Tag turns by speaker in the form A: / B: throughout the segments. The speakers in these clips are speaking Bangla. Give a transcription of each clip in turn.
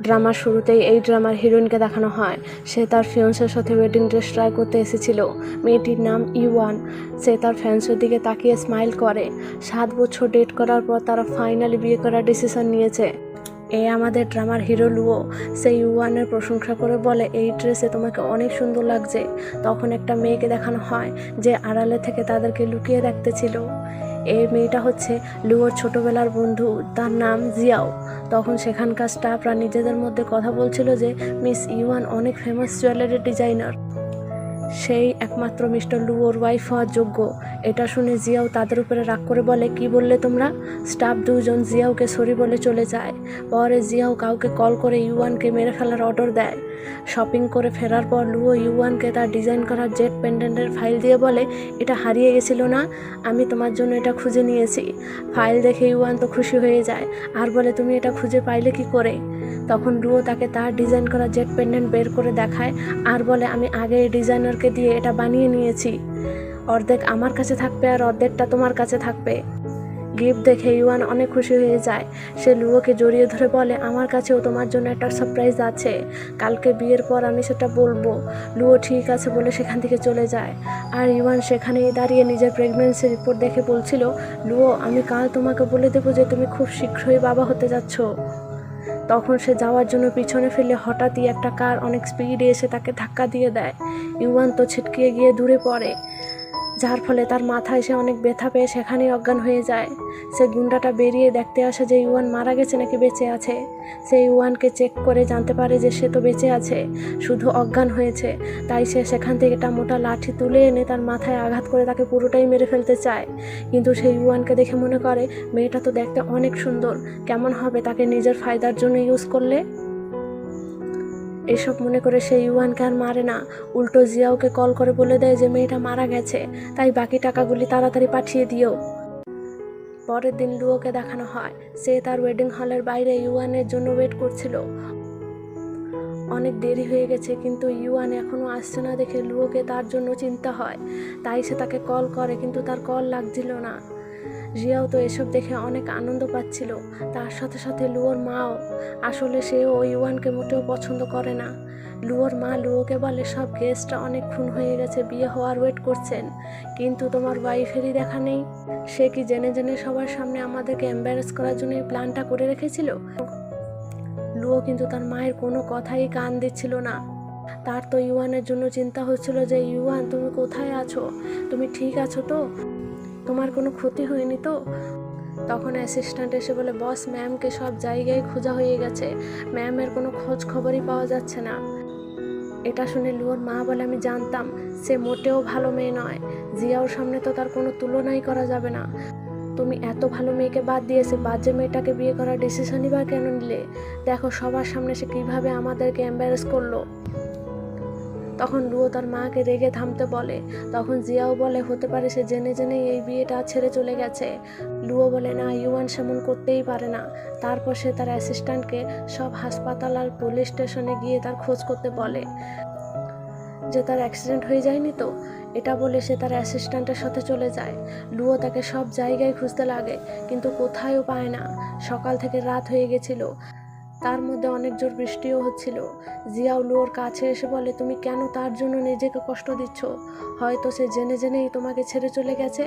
A: ড্রামার শুরুতেই এই ড্রামার হিরোইনকে দেখানো হয়। সে তার ফিয়ন্সের সাথে ওয়েডিং ড্রেস ট্রাই করতে এসেছিল। মেয়েটির নাম ইওয়ান। সে তার ফ্যান্সের দিকে তাকিয়ে স্মাইল করে। 7 বছর ডেট করার পর তারা ফাইনালি বিয়ে করার ডিসিশন নিয়েছে। আমাদের ড্রামার হিরো লুও। সে ইউয়ানের প্রশংসা করে বলে, এই ড্রেসে তোমাকে অনেক সুন্দর লাগছে। তখন একটা মেয়েকে দেখানো হয় যে আড়ালে থেকে তাদেরকে লুকিয়ে রাখতেছিল। এই মেয়েটা হচ্ছে লুওর ছোটবেলার বন্ধু, তার নাম জিয়াও। তখন সেখানকার স্টাফরা নিজেদের মধ্যে কথা বলছিল যে মিস ইউয়ান অনেক ফেমাস জুয়েলারি ডিজাইনার, সেই একমাত্র মিস্টার লুওর ওয়াইফ হওয়ার যোগ্য। এটা শুনে জিয়াও তাদের উপরে রাগ করে বলে, কি বললে তোমরা? স্টাফ দুজন জিয়াওকে সরি বলে চলে যায়। পরে জিয়াও কাউকে কল করে ইউয়ানকে মেরে ফেলার অর্ডার দেয়। শপিং করে ফেরার পর লুও ইউয়ানকে তার ডিজাইন করা জেট পেন্ডেন্টের ফাইল দিয়ে বলে, এটা হারিয়ে গেছিল না, আমি তোমার জন্য এটা খুঁজে নিয়েছি। ফাইল দেখে ইউয়ান তো খুশি হয়ে যায় আর বলে, তুমি এটা খুঁজে পাইলে কি করে? তখন লুও তাকে তার ডিজাইন করা জেট পেন্ডেন্ট বের করে দেখায় আর বলে, আমি আগে এই ডিজাইনারকে দিয়ে এটা বানিয়ে নিয়েছি। অর্ধেক আমার কাছে থাকবে আর অর্ধেকটা তোমার কাছে থাকবে। গিফট দেখে ইউয়ান অনেক খুশি হয়ে যায়। সে লুওকে জড়িয়ে ধরে বলে, আমার কাছেও তোমার জন্য একটা সারপ্রাইজ আছে, কালকে বিয়ের পর আমি সেটা বলবো। লুও ঠিক আছে বলে সেখান থেকে চলে যায়। আর ইউয়ান সেখানেই দাঁড়িয়ে নিজের প্রেগন্যান্সি রিপোর্ট দেখে বলছিল, লুও, আমি কাল তোমাকে বলে দেবো যে তুমি খুব শীঘ্রই বাবা হতে যাচ্ছ। তখন সে যাওয়ার জন্য পিছনে ফেলে হঠাৎই একটা কার অনেক স্পিডে এসে তাকে ধাক্কা দিয়ে দেয়। ইউয়ান তো ছিটকিয়ে গিয়ে দূরে পড়ে, যার ফলে তার মাথায় সে অনেক ব্যথা পেয়ে সেখানেই অজ্ঞান হয়ে যায়। সে গুন্ডাটা বেরিয়ে দেখতে আসে যে ইউয়ান মারা গেছে নাকি বেঁচে আছে। সে ইউয়ানকে চেক করে জানতে পারে যে সে তো বেঁচে আছে, শুধু অজ্ঞান হয়েছে। তাই সে সেখান থেকে একটা মোটা লাঠি তুলে এনে তার মাথায় আঘাত করে তাকে পুরোটাই মেরে ফেলতে চায়। কিন্তু সে ইউয়ানকে দেখে মনে করে, মেয়েটা তো দেখতে অনেক সুন্দর, কেমন হবে তাকে নিজের ফায়দার জন্য ইউজ করলে। এসব মনে করে সে ইউয়ানকে আর মারে না, উল্টো জিয়াওকে কল করে বলে দেয় যে মেয়েটা মারা গেছে, তাই বাকি টাকাগুলি তাড়াতাড়ি পাঠিয়ে দিও। পরের দিন লুওকে দেখানো হয় সে তার ওয়েডিং হলের বাইরে ইউয়ানের জন্য ওয়েট করছিল। অনেক দেরি হয়ে গেছে কিন্তু ইউয়ান এখনও আসছে না দেখে লুওকে তার জন্য চিন্তা হয়। তাই সে তাকে কল করে কিন্তু তার কল লাগছিল না। জিয়াও তো এসব দেখে অনেক আনন্দ পাচ্ছিল, তার সাথে সাথে লুওর মাও। আসলে সেও ইউয়ানকে মোটেও পছন্দ করে না। লুওর মা লুওকে বলে, সব গেস্টরা অনেকক্ষণ হয়ে গেছে বিয়ে হওয়ার ওয়েট করছেন, কিন্তু তোমার ওয়াইফেরই দেখা নেই। সে কি জেনে জেনে সবার সামনে আমাদেরকে এম্বারেস করার জন্য এই প্ল্যানটা করে রেখেছিল? লুও কিন্তু তার মায়ের কোনো কথাই কান দিচ্ছিল না। তার তো ইউয়ানের জন্য চিন্তা হচ্ছিল যে ইউয়ান, তুমি কোথায় আছো, তুমি ঠিক আছো তো, তোমার কোনো ক্ষতি হয়নি তো? তখন অ্যাসিস্ট্যান্ট এসে বলে, বস, ম্যামকে সব জায়গায় খোঁজা হয়ে গেছে, ম্যামের কোনো খোঁজ খবরই পাওয়া যাচ্ছে না। এটা শুনে লুওর মা বলে, আমি জানতাম সে মোটেও ভালো মেয়ে নয়, জিয়াওর সামনে তো তার কোনো তুলনাই করা যাবে না। তুমি এত ভালো মেয়েকে বাদ দিয়েছে বাজে মেয়েটাকে বিয়ে করার ডিসিশনই বা কেন নিলে? দেখো সবার সামনে সে কীভাবে আমাদেরকে এম্বারেস করলো। তখন লুও তার মাকে রেগে থামতে বলে। তখন জিয়াও বলে, হতে পারে সে জেনে জেনেই এই বিয়েটা ছেড়ে চলে গেছে। লুও বলে, না, ইউয়ান সেমন করতেই পারে না। তারপর সে তার অ্যাসিস্ট্যান্টকে সব হাসপাতাল আর পুলিশ স্টেশনে গিয়ে তার খোঁজ করতে বলে যে তার অ্যাক্সিডেন্ট হয়ে যায়নি তো। এটা বলে সে তার অ্যাসিস্ট্যান্টের সাথে চলে যায়। লুও তাকে সব জায়গায় খুঁজতে লাগে কিন্তু কোথায়ও পায় না। সকাল থেকে রাত হয়ে গেছিল, তার মধ্যে অনেক জোর বৃষ্টিও হচ্ছিল। জিয়াও লুওর কাছে এসে বলে, তুমি কেন তার জন্য নিজেকে কষ্ট দিচ্ছ? হয়তো সে জেনে জেনেই তোমাকে ছেড়ে চলে গেছে।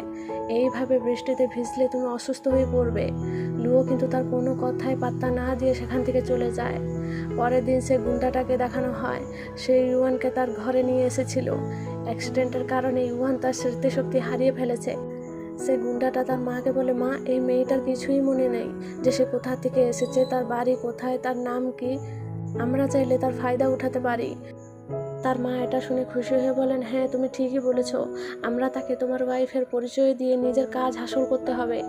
A: এইভাবে বৃষ্টিতে ভিজলে তুমি অসুস্থ হয়ে পড়বে। লুও কিন্তু তার কোনো কথায় পাত্তা না দিয়ে সেখান থেকে চলে যায়। পরের দিন সে গুন্ডাটাকে দেখানো হয় সে ইউয়ানকে তার ঘরে নিয়ে এসেছিল। অ্যাক্সিডেন্টের কারণে ইউয়ান তার স্মৃতিশক্তি হারিয়ে ফেলেছে। সে গুন্ডাটা তার মাকে বলে, মা, এই মেয়েটার কিছুই মনে নেই যে সে কোথা থেকে এসেছে, তার বাড়ি কোথায়, তার নাম কি, আমরা চাইলে তার ফায়দা উঠাতে পারি। তার মা এটা শুনে খুশি হয়ে বলেন, হ্যাঁ, তুমি ঠিকই বলেছ, আমরা তাকে তোমার ওয়াইফের পরিচয় দিয়ে নিজের কাজ হাসিল করতে হবে।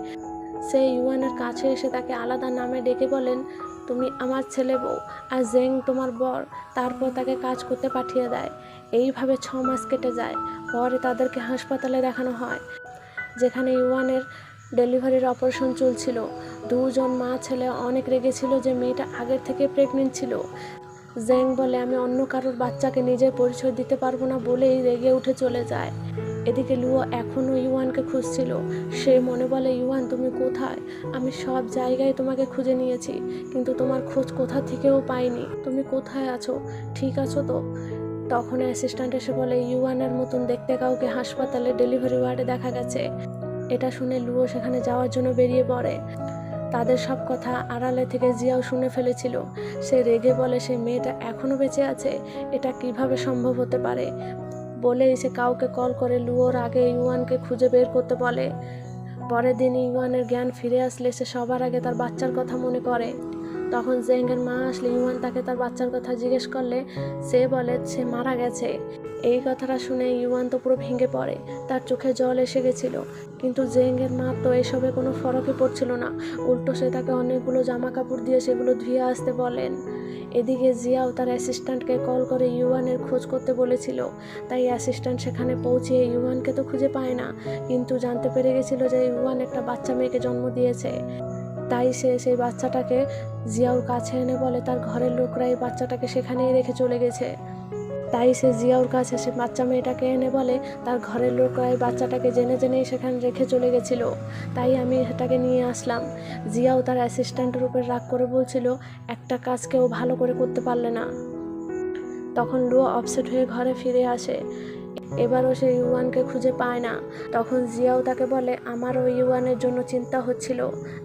A: সে ইউয়ানের কাছে এসে তাকে আলাদা নামে ডেকে বলেন, তুমি আমার ছেলে বউ আর জেং তোমার বর। তারপর তাকে কাজ করতে পাঠিয়ে দেয়। এইভাবে 6 মাস কেটে যায়। পরে তাদেরকে হাসপাতালে দেখানো হয় যেখানে ইউয়ানের ডেলিভারির অপারেশন চলছিল। দুজন মা ছেলে অনেক রেগেছিল যে মেয়েটা আগের থেকে প্রেগনেন্ট ছিল। জেং বলে, আমি অন্য কারোর বাচ্চাকে নিজের পরিচয় দিতে পারবো না বলেই রেগে উঠে চলে যায়। এদিকে লুয়ো এখনও ইউয়ানকে খুঁজছিল। সে মনে বলে, ইউয়ান তুমি কোথায়? আমি সব জায়গায় তোমাকে খুঁজে নিয়েছি, কিন্তু তোমার খোঁজ কোথা থেকেও পাইনি। তুমি কোথায় আছো? ঠিক আছো তো? তখন অ্যাসিস্ট্যান্ট এসে বলে, ইউয়ানের মতন দেখতে কাউকে হাসপাতালে ডেলিভারি ওয়ার্ডে দেখা গেছে। এটা শুনে লুয়ো সেখানে যাওয়ার জন্য বেরিয়ে পড়ে। তাদের সব কথা আড়ালে থেকে জিয়াও শুনে ফেলেছিল। সে রেগে বলে, সে মেয়েটা এখনও বেঁচে আছে, এটা কিভাবে সম্ভব হতে পারে? বলেই সে কাউকে কল করে লুয়োর আগে ইউয়ানকে খুঁজে বের করতে বলে। পরের দিন ইউয়ানের জ্ঞান ফিরে আসলে সে সবার আগে তার বাচ্চার কথা মনে করে। তখন জেংয়ের মা আসলে ইউয়ান তাকে তার বাচ্চার কথা জিজ্ঞেস করলে সে বলে সে মারা গেছে। এই কথাটা শুনে ইউয়ান তো পুরো ভেঙে পড়ে, তার চোখে জল এসে গেছিল। কিন্তু জেংয়ের মা তো এসবে কোনো ফরকই পড়ছিল না, উল্টো সে তাকে অনেকগুলো জামা কাপড় দিয়ে সেগুলো ধুয়ে আসতে বলেন। এদিকে জিয়াও তার অ্যাসিস্ট্যান্টকে কল করে ইউয়ানের খোঁজ করতে বলেছিল। তাই অ্যাসিস্ট্যান্ট সেখানে পৌঁছিয়ে ইউয়ানকে তো খুঁজে পায় না, কিন্তু জানতে পেরে গেছিল যে ইউয়ান একটা বাচ্চা মেয়েকে জন্ম দিয়েছে। তাই সে সেই বাচ্চাটাকে জিয়াউর কাছে এনে বলে তার ঘরের লোকরা এই বাচ্চাটাকে সেখানেই রেখে চলে গেছে। তাই সে জিয়াউর কাছে সে বাচ্চা মেয়েটাকে এনে বলে তার ঘরের লোকরা এই বাচ্চাটাকে জেনে জেনেই সেখানে রেখে চলে গেছিল, তাই আমি সেটাকে নিয়ে আসলাম। জিয়াও তার অ্যাসিস্ট্যান্টের উপর রাগ করে বলছিল একটা কাজ কেউ ভালো করে করতে পারলে না। তখন লুয়ো আপসেট হয়ে ঘরে ফিরে আসে। এবারও সে ইউয়ানকে খুঁজে পায় না। তখন জিয়াও তাকে বলে, আমারও ইউয়ানের জন্য চিন্তা হচ্ছিল,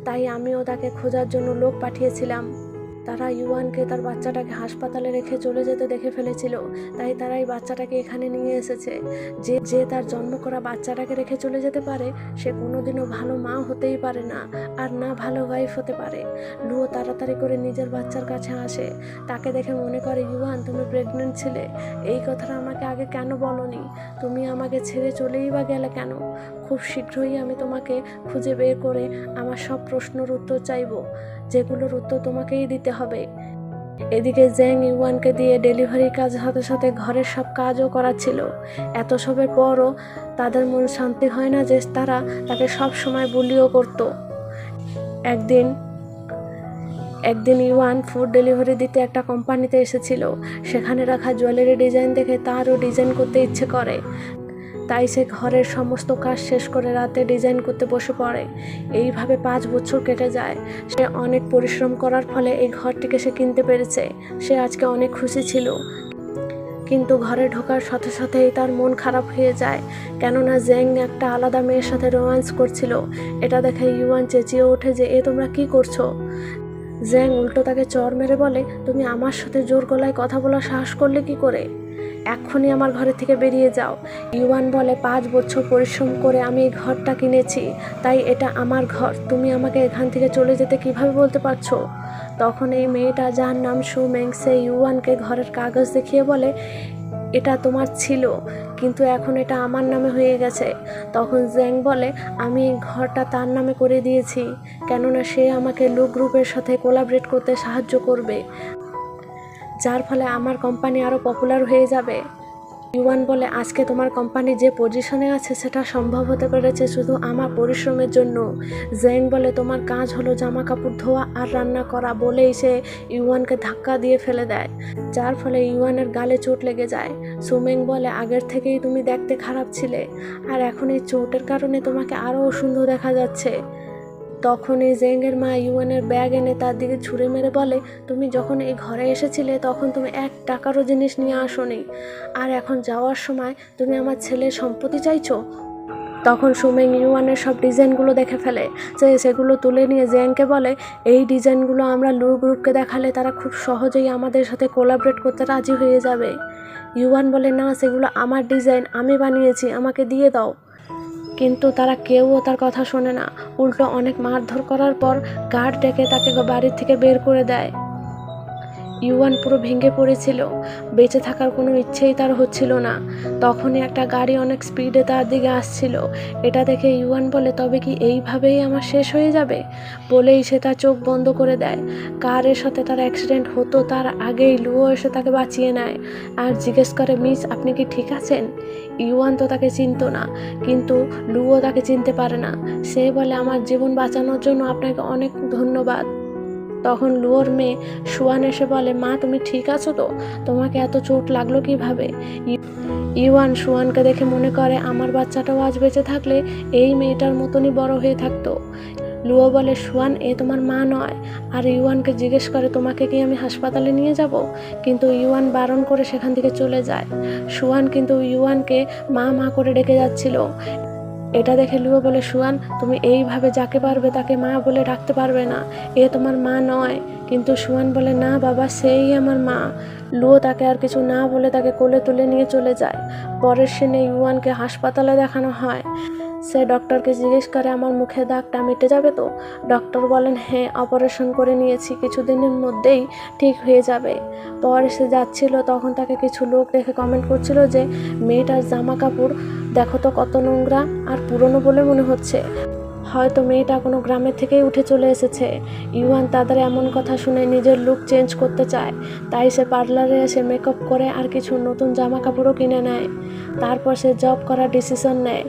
A: তাই আমিও তাকে খোঁজার জন্য লোক পাঠিয়েছিলাম। তারা ইউয়ানকে তার বাচ্চাটাকে হাসপাতালে রেখে চলে যেতে দেখে ফেলেছিল, তাই তারা এই বাচ্চাটাকে এখানে নিয়ে এসেছে। যে তার জন্ম করা বাচ্চাটাকে রেখে চলে যেতে পারে সে কোনোদিনও ভালো মা হতেই পারে না, আর না ভালো ওয়াইফ হতে পারে। লুয়ো তাড়াতাড়ি করে নিজের বাচ্চার কাছে আসে। তাকে দেখে মনে করে, ইউয়ান তুমি প্রেগনেন্ট ছিলে, এই কথাটা আমাকে আগে কেন বলনি? তুমি আমাকে ছেড়ে চলেই বা গেলে কেন? খুব শীঘ্রই আমি তোমাকে খুঁজে বের করে আমার সব প্রশ্নের উত্তর চাইব, যেগুলোর উত্তর তোমাকেই দিতে হবে। এদিকে জেং ইউয়ানকে দিয়ে ডেলিভারি কাজ সাথে সাথে ঘরের সব কাজও করাচ্ছিল। এত সবের পরও তাদের মন শান্তি হয় না যে তারা তাকে সব সময় বুলিও করত। একদিন ইউয়ান ফুড ডেলিভারি দিতে একটা কোম্পানিতে এসেছিল। সেখানে রাখা জুয়েলারি ডিজাইন দেখে তারও ডিজাইন করতে ইচ্ছে করে। তাই সে ঘরের সমস্ত কাজ শেষ করে রাতে ডিজাইন করতে বসে পড়ে। এইভাবে 5 বছর কেটে যায়। সে অনেক পরিশ্রম করার ফলে এই ঘরটিকে সে কিনতে পেরেছে। সে আজকে অনেক খুশি ছিল, কিন্তু ঘরে ঢোকার সাথে সাথেই তার মন খারাপ হয়ে যায়, কেননা জেং একটা আলাদা মেয়ের সাথে রোম্যান্স করছিল। এটা দেখে ইউয়ান চেঁচিয়ে ওঠে যে এ তোমরা কি করছো? জেং উল্টো তাকে চর মেরে বলে, তুমি আমার সাথে জোর গলায় কথা বলার সাহস করলে কি করে? এক্ষুনি আমার ঘরে থেকে বেরিয়ে যাও। ইউয়ান বলে, 5 বছর পরিশ্রম করে আমি এই ঘরটা কিনেছি, তাই এটা আমার ঘর, তুমি আমাকে এখান থেকে চলে যেতে কিভাবে বলতে পারছো? তখন এই মেয়েটা, যার নাম সুমেং, সে ইউয়ানকে ঘরের কাগজ দেখিয়ে বলে, এটা তোমার ছিল, কিন্তু এখন এটা আমার নামে হয়ে গেছে। তখন জেং বলে, আমি এই ঘরটা তার নামে করে দিয়েছি, কেননা সে আমাকে লু গ্রুপের সাথে কোলাবরেট করতে সাহায্য করবে, যার ফলে আমার কোম্পানি আরও পপুলার হয়ে যাবে। ইউয়ান বলে, আজকে তোমার কোম্পানি যে পজিশনে আছে সেটা সম্ভব হতে পেরেছে শুধু আমার পরিশ্রমের জন্য। জেং বলে, তোমার কাজ হলো জামা কাপড় ধোয়া আর রান্না করা, বলেই সে ইউয়ানকে ধাক্কা দিয়ে ফেলে দেয়, যার ফলে ইউয়ানের গালে চোট লেগে যায়। সুমেং বলে, আগের থেকেই তুমি দেখতে খারাপ ছিলে, আর এখন এই চোটের কারণে তোমাকে আরও সুন্দর দেখা যাচ্ছে। তখনই জেংয়ের মা ইউয়ানের ব্যাগ এনে তার দিকে ছুঁড়ে মেরে বলে, তুমি যখন এই ঘরে এসেছিলে তখন তুমি 1 টাকারও জিনিস নিয়ে আসোনি, আর এখন যাওয়ার সময় তুমি আমার ছেলের সম্পত্তি চাইছো? তখন সুমেং ইউয়ানের সব ডিজাইনগুলো দেখে ফেলে, যে সেগুলো তুলে নিয়ে জেংকে বলে, এই ডিজাইনগুলো আমরা লু গ্রুপকে দেখালে তারা খুব সহজেই আমাদের সাথে কোলাবরেট করতে রাজি হয়ে যাবে। ইউয়ান বলে, না, সেগুলো আমার ডিজাইন, আমি বানিয়েছি, আমাকে দিয়ে দাও। কিন্তু তারা কেউও তার কথা শোনে না, উল্টো অনেক মারধর করার পর গার্ড ডেকে তাকে বাড়ির থেকে বের করে দেয়। ইউয়ান পুরো ভেঙে পড়েছিল, বেঁচে থাকার কোনো ইচ্ছেই তার হচ্ছিল না। তখনই একটা গাড়ি অনেক স্পিডে তার দিকে আসছিল। এটা দেখে ইউয়ান বলে, তবে কি এইভাবেই আমার শেষ হয়ে যাবে? বলেই সে তার চোখ বন্ধ করে দেয়। কারের সাথে তার অ্যাক্সিডেন্ট হতো তার আগেই লুয়ো এসে তাকে বাঁচিয়ে নেয় আর জিজ্ঞেস করে, মিস আপনি কি ঠিক আছেন? ইউয়ান তো তাকে চিনত না, কিন্তু লুয়ো তাকে চিনতে পারে না। সে বলে, আমার জীবন বাঁচানোর জন্য আপনাকে অনেক ধন্যবাদ। তখন লুয়োর মেয়ে সুয়ান এসে বলে, মা তুমি ঠিক আছো তো? তোমাকে এত চোট লাগলো কিভাবে? ইউয়ান সুয়ানকে দেখে মনে করে আমার বাচ্চাটাও আজ বেঁচে থাকলে এই মেয়েটার মতনই বড় হয়ে থাকতো। লুয়ো বলে, সুয়ান এ তোমার মা নয়। আর ইউয়ানকে জিজ্ঞেস করে, তোমাকে কি আমি হাসপাতালে নিয়ে যাব? কিন্তু ইউয়ান বারণ করে সেখান থেকে চলে যায়। সুয়ান কিন্তু ইউয়ানকে মা মা করে ডেকে যাচ্ছিল। এটা দেখে লুয়ো বলে, সুয়ান তুমি এইভাবে যাকে পারবে তাকে মা বলে ডাকতে পারবে না, এ তোমার মা নয়। কিন্তু সুয়ান বলে, না বাবা, সেই আমার মা। লুয়ো তাকে আর কিছু না বলে তাকে কোলে তুলে নিয়ে চলে যায়। পরের সিনে ইউয়ানকে হাসপাতালে দেখানো হয়। সে ডক্টরকে জিজ্ঞেস করে, আমার মুখের দাগটা মিটে যাবে তো? ডক্টর বলেন, হ্যাঁ, অপারেশন করে নিয়েছি, কিছুদিনের মধ্যেই ঠিক হয়ে যাবে। পরে সে যাচ্ছিল, তখন তাকে কিছু লোক দেখে কমেন্ট করছিল যে মেয়েটার জামা কাপড় দেখো তো কত নোংরা আর পুরনো বলে মনে হচ্ছে, হয়তো মেয়েটা কোনো গ্রামের থেকেই উঠে চলে এসেছে। ইউয়ান তাদের এমন কথা শুনে নিজের লুক চেঞ্জ করতে চায়, তাই সে পার্লারে এসে মেকআপ করে আর কিছু নতুন জামা কাপড়ও কিনে নেয়। তারপর সে জব করার ডিসিশন নেয়।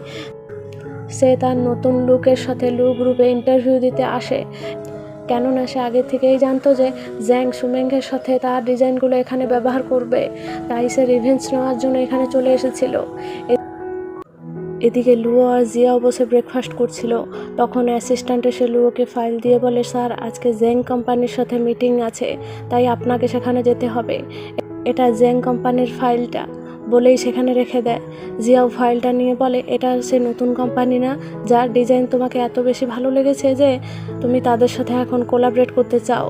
A: সে তার নতুন লুকের সাথে লু গ্রুপে ইন্টারভিউ দিতে আসে, কেননা সে আগে থেকেই জানতো যে জ্যাং সুমেংয়ের সাথে তার ডিজাইনগুলো এখানে ব্যবহার করবে, তাই সে রিভেঞ্জ নেওয়ার জন্য এখানে চলে এসেছিল। এদিকে লুয়ো আর জিয়াও বসে ব্রেকফাস্ট করছিল। তখন অ্যাসিস্ট্যান্ট এসে লুয়োকে ফাইল দিয়ে বলে, স্যার আজকে জ্যাং কোম্পানির সাথে মিটিং আছে, তাই আপনাকে সেখানে যেতে হবে। এটা জ্যাং কোম্পানির ফাইলটা, বলেই সেখানে রেখে দেয়। জিয়াও ফাইলটা নিয়ে বলে, এটা সে নতুন কোম্পানি না যার ডিজাইন তোমাকে এত বেশি ভালো লেগেছে যে তুমি তাদের সাথে এখন কোলাবরেট করতে চাও?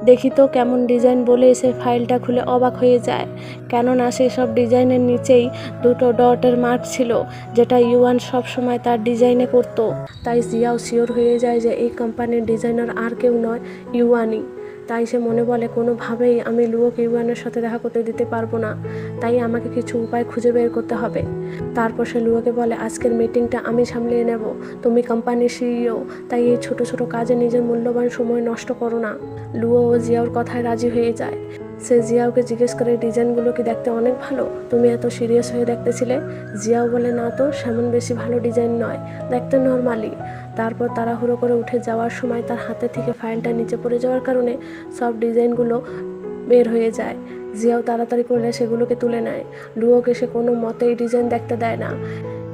A: দেখি তো কেমন ডিজাইন, বলে সে ফাইলটা খুলে অবাক হয়ে যায়, কেননা সেসব ডিজাইনের নিচেই দুটো ডটের মার্ক ছিল, যেটা ইউয়ান সবসময় তার ডিজাইনে করত। তাই জিয়াও শিওর হয়ে যায় যে এই কোম্পানির ডিজাইনার আর কেউ নয়, ইউয়ানই। তাই সে মনে বলে, কোনোভাবেই আমি লুয়োকে ইউয়ানের সাথে দেখা করতে দিতে পারবো না, তাই আমাকে কিছু উপায় খুঁজে বের করতে হবে। তারপর সে লুয়োকে বলে, আজকের মিটিংটা আমি সামলিয়ে নেব, তুমি কোম্পানির সিইও, তাই এই ছোট ছোট কাজে নিজের মূল্যবান সময় নষ্ট করো না। লুয়ো ও জিয়াওর কথায় রাজি হয়ে যায়। সে জিয়াওকে জিজ্ঞেস করে, ডিজাইনগুলো কি দেখতে অনেক ভালো? তুমি এত সিরিয়াস হয়ে দেখতেছিলে? জিয়াও বলে, না তো, সেমন বেশি ভালো ডিজাইন নয়, দেখতে নর্মালি। তারপর তাড়াহুড়ো করে উঠে যাওয়ার সময় তার হাতে থেকে ফাইলটা নিচে পড়ে যাওয়ার কারণে সব ডিজাইনগুলো বের হয়ে যায়। জিয়াও তাড়াতাড়ি করলে সেগুলোকে তুলে নেয়। লুয়োকে সে কোনো মতেই ডিজাইন দেখতে দেয় না,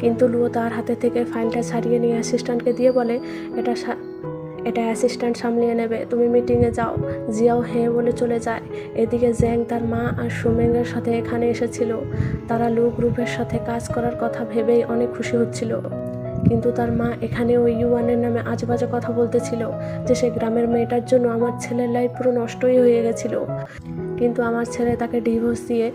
A: কিন্তু লুয়ো তার হাতে থেকে ফাইলটা ছাড়িয়ে নিয়ে অ্যাসিস্ট্যান্টকে দিয়ে বলে, এটা অ্যাসিস্ট্যান্ট সামলিয়ে নেবে, তুমি মিটিংয়ে যাও। জিয়াও হ্যাঁ বলে চলে যায়। এদিকে জ্যাং তার মা আর সুমেংয়ের সাথে এখানে এসেছিল। তারা লু গ্রুপের সাথে কাজ করার কথা ভেবেই অনেক খুশি হচ্ছিল, কিন্তু তার মা এখানে ওই ইউয়ানের নামে আজেবাজে কথা বলতেছিল যে সে গ্রামের মেয়েটার জন্য আমার ছেলের লাইফ পুরো নষ্টই হয়ে গেছিল, কিন্তু আমার ছেলে তাকে ডিভোর্স দিয়ে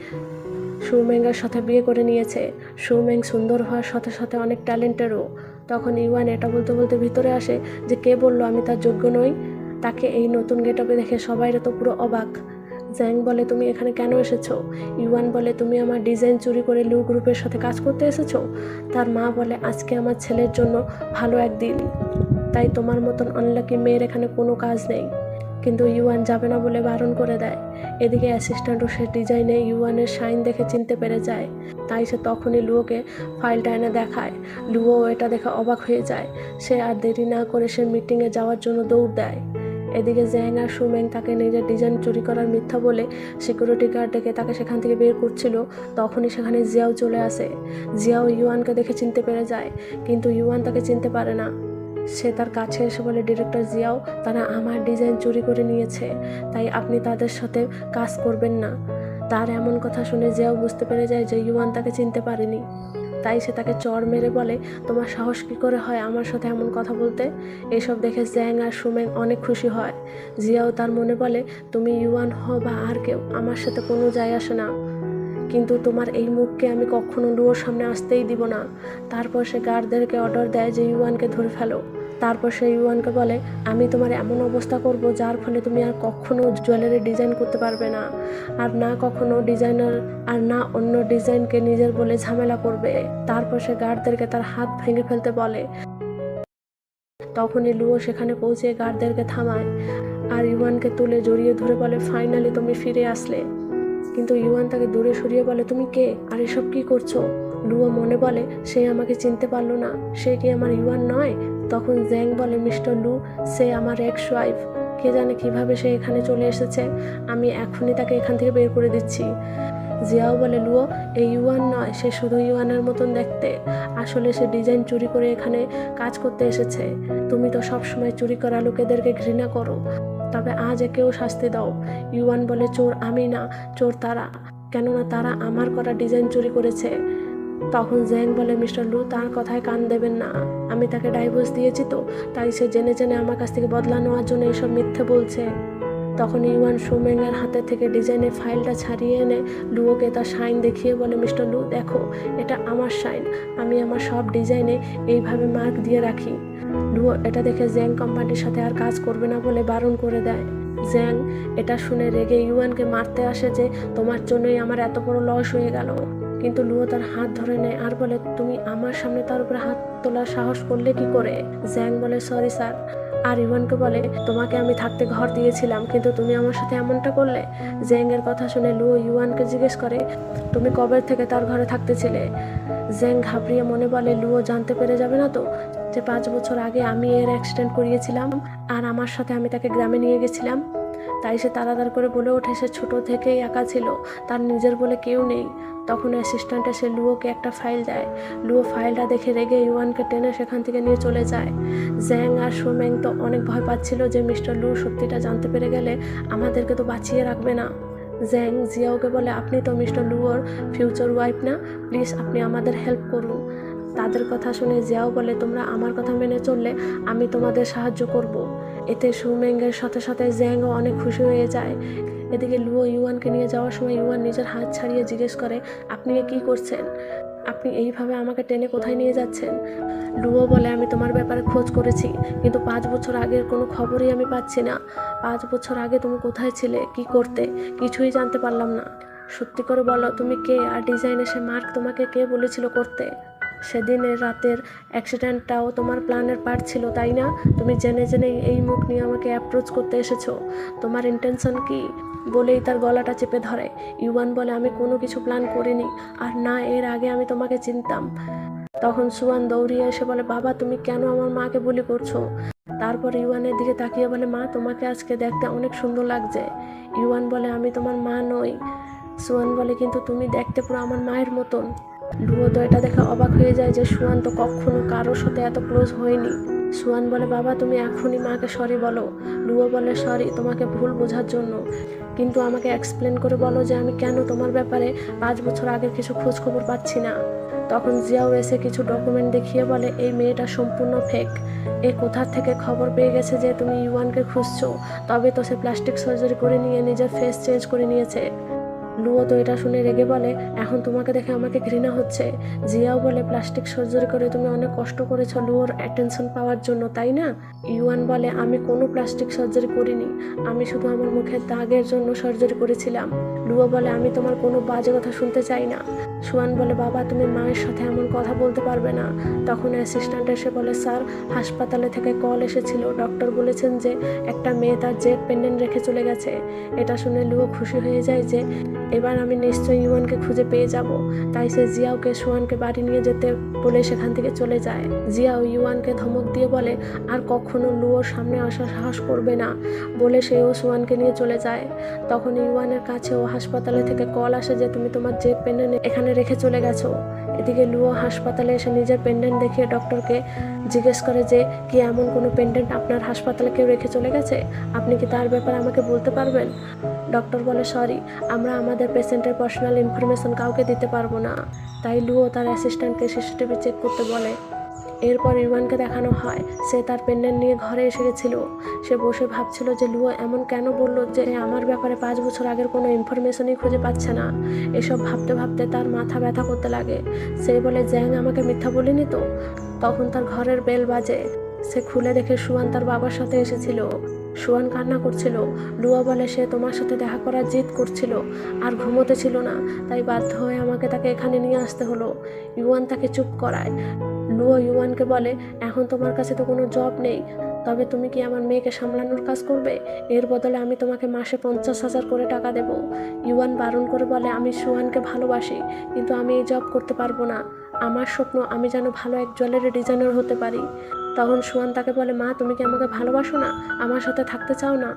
A: সুমেংয়ের সাথে বিয়ে করে নিয়েছে। সুমেং সুন্দর হওয়ার সাথে সাথে অনেক ট্যালেন্টেরও। তখন ইউয়ান এটা বলতে বলতে ভিতরে আসে যে কে বলল আমি তার যোগ্য নই? তাকে এই নতুন গেটআপে দেখে সবাই তো পুরো অবাক। জ্যাং বলে, তুমি এখানে কেন এসেছো? ইউয়ান বলে, তুমি আমার ডিজাইন চুরি করে লু গ্রুপের সাথে কাজ করতে এসেছো? তার মা বলে, আজকে আমার ছেলের জন্য ভালো একদিন, তাই তোমার মতন আনলাকি মেয়ের এখানে কোনো কাজ নেই। কিন্তু ইউয়ান যাবে না বলে বারণ করে দেয়। এদিকে অ্যাসিস্ট্যান্টও সে ডিজাইনে ইউয়ানের সাইন দেখে চিনতে পেরে যায়, তাই সে তখনই লুয়োকে ফাইলটা এনে দেখায়। লুয়ো এটা দেখে অবাক হয়ে যায়। সে আর দেরি না করে সে মিটিংয়ে যাওয়ার জন্য দৌড় দেয়। এদিকে জ্যাং আর সুমেং তাকে নিজের ডিজাইন চুরি করার মিথ্যা বলে সিকিউরিটি গার্ড ডেকে তাকে সেখান থেকে বের করছিল, তখনই সেখানে জিয়াও চলে আসে। জিয়াও ইউয়ানকে দেখে চিনতে পেরে যায়, কিন্তু ইউয়ান তাকে চিনতে পারে না। সে তার কাছে এসে বলে, ডিরেক্টর জিয়াও, তারা আমার ডিজাইন চুরি করে নিয়েছে, তাই আপনি তাদের সাথে কাজ করবেন না। তার এমন কথা শুনে জিয়াও বুঝতে পেরে যায় যে ইউয়ান তাকে চিনতে পারেনি, তাই সে তাকে চড় মেরে বলে, তোমার সাহস কী করে হয় আমার সাথে এমন কথা বলতে? এসব দেখে জ্যাং আর সুমেং অনেক খুশি হয়। জিয়াও তার মনে বলে, তুমি ইউয়ান হও বা আর কেউ, আমার সাথে কোনো যায় আসে না, কিন্তু তোমার এই মুখকে আমি কখনো লুয়োর সামনে আসতেই দিব না। তারপর সে গার্ডদেরকে অর্ডার দেয় যে ইউয়ানকে ধরে ফেলো। তারপর সে ইউয়ানকে বলে, আমি তোমার এমন অবস্থা করব যার ফলে তুমি আর কখনো জুয়েলারি ডিজাইন করতে পারবে না, আর না কখনো ডিজাইনার আর না অন্য ডিজাইনকে নিজের বলে ঝামেলা করবে। তারপর সে গার্ডদেরকে তার হাত ভেঙে ফেলতে বলে। তখনই লুয়ো সেখানে পৌঁছে গার্ডদেরকে থামায় আর ইউয়ানকে তুলে জড়িয়ে ধরে বলে, ফাইনালি তুমি ফিরে আসলে। কিন্তু ইউয়ান তাকে দূরে সরিয়ে বলে, তুমি কে আর এসব কি করছো? লুয়ো মনে বলে, সে আমাকে চিনতে পারলো না, সে কি আমার ইউয়ান নয়? তখন জ্যাং বলে, মিস্টার লু, সে আমার এক্স ওয়াইফ। কে জানে কিভাবে সে এখানে চলে এসেছে, আমি এখনই তাকে এখান থেকে বের করে দিচ্ছি। জিয়াও বলে, লুয়ো, এই ইউয়ান নয়, সে শুধু ইউয়ানের মতন দেখতে, আসলে সে ডিজাইন চুরি করে এখানে কাজ করতে এসেছে। তুমি তো সবসময় চুরি করা লোকেদেরকে ঘৃণা করো, তবে আজ একেও শাস্তি দাও। ইউয়ান বলে, চোর আমি না, চোর তারা, কেননা তারা আমার করা ডিজাইন চুরি করেছে। তখন জ্যাং বলে, মিস্টার লু, তার কথায় কান দেবেন না, আমি তাকে ডাইভোর্স দিয়েছি তো, তাই সে জেনে জেনে আমার কাছ থেকে বদলা নেওয়ার জন্য এসব মিথ্যে বলছে। তখন ইউয়ান সুমেংয়ের হাতে থেকে ডিজাইনের ফাইলটা ছাড়িয়ে এনে লুয়োকে তার সাইন দেখিয়ে বলে, মিস্টার লু, দেখো, এটা আমার সাইন, আমি আমার সব ডিজাইনে এইভাবে মার্ক দিয়ে রাখি। লুয়ো এটা দেখে জ্যাং কোম্পানির সাথে আর কাজ করবে না বলে বারণ করে দেয়। জ্যাং এটা শুনে রেগে ইউয়ানকে মারতে আসে যে তোমার জন্যই আমার এত বড় লস হয়ে গেল, কিন্তু লুয়ো তার হাত ধরে নেয় আর বলে, তুমি আমার সামনে তার উপরে হাত তোলার সাহস করলে কি করে? জ্যাং বলে, সরি স্যার। আর ইউয়ানকে বলে, তোমাকে আমি থাকতে ঘর দিয়েছিলাম, কিন্তু তুমি আমার সাথে এমনটা করলে। জ্যাং এর কথা শুনে লুয়ো ইউয়ানকে জিজ্ঞেস করে, তুমি কবে থেকে তার ঘরে থাকতেছিলে? জ্যাং ঘাবড়িয়ে মনে বলে, লুয়ো জানতে পেরে যাবে না তো যে 5 বছর আগে আমি এর অ্যাক্সিডেন্ট করিয়েছিলাম আর আমার সাথে আমি তাকে গ্রামে নিয়ে গেছিলাম। তাই সে তাড়াতাড়ি করে বলে ওঠে সে ছোট থেকেই একা ছিল, তার নিজের বলে কেউ নেই। তখন অ্যাসিস্ট্যান্ট এসে লুয়োকে একটা ফাইল দেয়। লুয়ো ফাইলটা দেখে রেগে ইউয়ানকে টেনে সেখান থেকে নিয়ে চলে যায়। জ্যাং আর সুমেং তো অনেক ভয় পাচ্ছিল যে মিস্টার লু সত্যিটা জানতে পেরে গেলে আমাদেরকে তো বাঁচিয়ে রাখবে না। জ্যাং জিয়াওকে বলে, আপনি তো মিস্টার লুয়োর ফিউচার ওয়াইফ না, প্লিজ আপনি আমাদের হেল্প করুন। তাদের কথা শুনে জিয়াও বলে, তোমরা আমার কথা মেনে চললে আমি তোমাদের সাহায্য করব। এতে সুমেংয়ের সাথে সাথে জ্যাংও অনেক খুশি হয়ে যায়। এদিকে লুয়ো ইউয়ানকে নিয়ে যাওয়ার সময় ইউয়ান নিজের হাত ছাড়িয়ে জিজ্ঞেস করে, আপনি কি করছেন? আপনি এইভাবে আমাকে টেনে কোথায় নিয়ে যাচ্ছেন? লুয়ো বলে, আমি তোমার ব্যাপারে খোঁজ করেছি, কিন্তু 5 বছর আগের কোনো খবরই আমি পাচ্ছি না। 5 বছর আগে তুমি কোথায় ছিলে, কি করতে, কিছুই জানতে পারলাম না। সত্যি করে বলো, তুমি কে, আর ডিজাইনে সে মার্ক তোমাকে কে বলেছিল করতে? সেদিনের রাতের অ্যাক্সিডেন্টটাও তোমার প্ল্যানের পার্ট ছিল, তাই না? তুমি জেনে জেনে এই মুখ নিয়ে আমাকে অ্যাপ্রোচ করতে এসেছো, তোমার ইন্টেনশন কি? বলেই তার গলাটা চেপে ধরে। ইউয়ান বলে, আমি কোনো কিছু প্ল্যান করিনি, আর না এর আগে আমি তোমাকে চিনতাম। তখন সুয়ান দৌড়িয়ে এসে বলে, বাবা, তুমি কেন আমার মাকে বুলি করছো? তারপর ইউয়ানের দিকে তাকিয়ে বলে, মা, তোমাকে আজকে দেখতে অনেক সুন্দর লাগছে। ইউয়ান বলে, আমি তোমার মা নই। সুয়ান বলে, কিন্তু তুমি দেখতে পুরো আমার মায়ের মতন। লুয়ো তো এটা দেখে অবাক হয়ে যায় যে সুয়ান তো কখনো কারোর সাথে এত ক্লোজ হয়নি। সুয়ান বলে, বাবা, তুমি এখনই মাকে সরি বলো। লুয়ো বলে, সরি তোমাকে ভুল বোঝার জন্য, কিন্তু আমাকে এক্সপ্লেন করে বলো যে আমি কেন তোমার ব্যাপারে 5 বছর আগের কিছু খোঁজ খবর পাচ্ছি না। তখন জিয়াও এসে কিছু ডকুমেন্ট দেখিয়ে বলে, এই মেয়েটা সম্পূর্ণ ফেক। এ কোথা থেকে খবর পেয়ে গেছে যে তুমি ইউয়ানকে খুঁজছো, তবে তো সে প্লাস্টিক সার্জারি করে নিয়ে নিজের ফেস চেঞ্জ করে নিয়েছে। লুয়ো তো এটা শুনে রেগে বলে, এখন তোমাকে দেখে আমাকে ঘৃণা হচ্ছে। জিয়াও বলে, প্লাস্টিক সার্জারি করে তুমি অনেক কষ্ট করেছো লুয়োর অ্যাটেনশন পাওয়ার জন্য, তাই না? ইউয়ান বলে, আমি কোনো প্লাস্টিক সার্জারি করিনি, আমি শুধু আমার মুখের দাগের জন্য সার্জারি করেছিলাম। লুয়ো বলে, আমি তোমার কোনো বাজে কথা শুনতে চাই না। সুয়ান বলে, বাবা, তুমি মায়ের সাথে এমন কথা বলতে পারবে না। তখন অ্যাসিস্ট্যান্ট এসে বলে, স্যার, হাসপাতালে থেকে কল এসেছিল, ডক্টর বলেছেন যে একটা মেয়ে তার জেড পেন্ডেন্ট রেখে চলে গেছে। এটা শুনে লুয়ো খুশি হয়ে যায় যে এবার আমি নিশ্চয়ই ইউয়ানকে খুঁজে পেয়ে যাব। তাই সে জিয়াওকে সুয়ানকে বাড়ি নিয়ে যেতে বলে সেখান থেকে চলে যায়। জিয়াও ইউয়ানকে ধমক দিয়ে বলে, আর কখনো লুয়োর সামনে আসার সাহস করবে না, বলে সেও সুয়ানকে নিয়ে চলে যায়। তখন ইউয়ানের কাছেও হাসপাতালে থেকে কল আসে যে তুমি তোমার জেড পেন্ডেন্ট এখানে রেখে চলে গেছো। এদিকে লুয়ো হাসপাতালে এসে নিজের পেন্ডেন্ট দেখিয়ে ডক্টরকে জিজ্ঞেস করে যে কি এমন কোনো পেন্ডেন্ট আপনার হাসপাতালে কেউ রেখে চলে গেছে, আপনি কি তার ব্যাপারে আমাকে বলতে পারবেন? ডক্টর বলে, সরি, আমরা আমাদের পেশেন্টের পার্সোনাল ইনফরমেশন কাউকে দিতে পারবো না। তাই লুয়ো তার অ্যাসিস্ট্যান্টকে সিসিটিভি চেক করতে বলে। এরপর ইউয়ানকে দেখানো হয় সে তার পেন্ডেন্ট নিয়ে ঘরে এসে গেছিল। সে বসে ভাবছিল যে লুয়ো এমন কেন বলল যে আমার ব্যাপারে 5 বছর আগের কোনো ইনফরমেশনই খুঁজে পাচ্ছে না। এসব ভাবতে ভাবতে তার মাথা ব্যথা করতে লাগে। সে বলে, জ্যাং আমাকে মিথ্যা বলিনি তো? তখন তার ঘরের বেল বাজে। সে খুলে দেখে সুয়ান তার বাবার সাথে এসেছিল। সুয়ান কান্না করছিল। লুয়ো বলে, সে তোমার সাথে দেখা করার জিদ করছিল আর ঘুমোতে ছিল না, তাই বাধ্য হয়ে আমাকে তাকে এখানে নিয়ে আসতে হলো। ইউয়ান তাকে চুপ করায়। লুয়ো ইউয়ানকে বলে, এখন তোমার কাছে তো কোনো জব নেই, তবে তুমি কি আমার মেয়েকে সামলানোর কাজ করবে? এর বদলে আমি তোমাকে মাসে 50,000 করে টাকা দেব। ইউয়ান বারণ করে বলে, আমি সুয়ানকে ভালোবাসি, কিন্তু আমি এই জব করতে পারবো না। আমার স্বপ্ন আমি যেন ভালো এক জুয়েলারি ডিজাইনার হতে পারি। তখন সুয়ান তাকে বলে, মা তুমি কি আমাকে ভালোবাসো না, আমার সাথে থাকতে চাও না?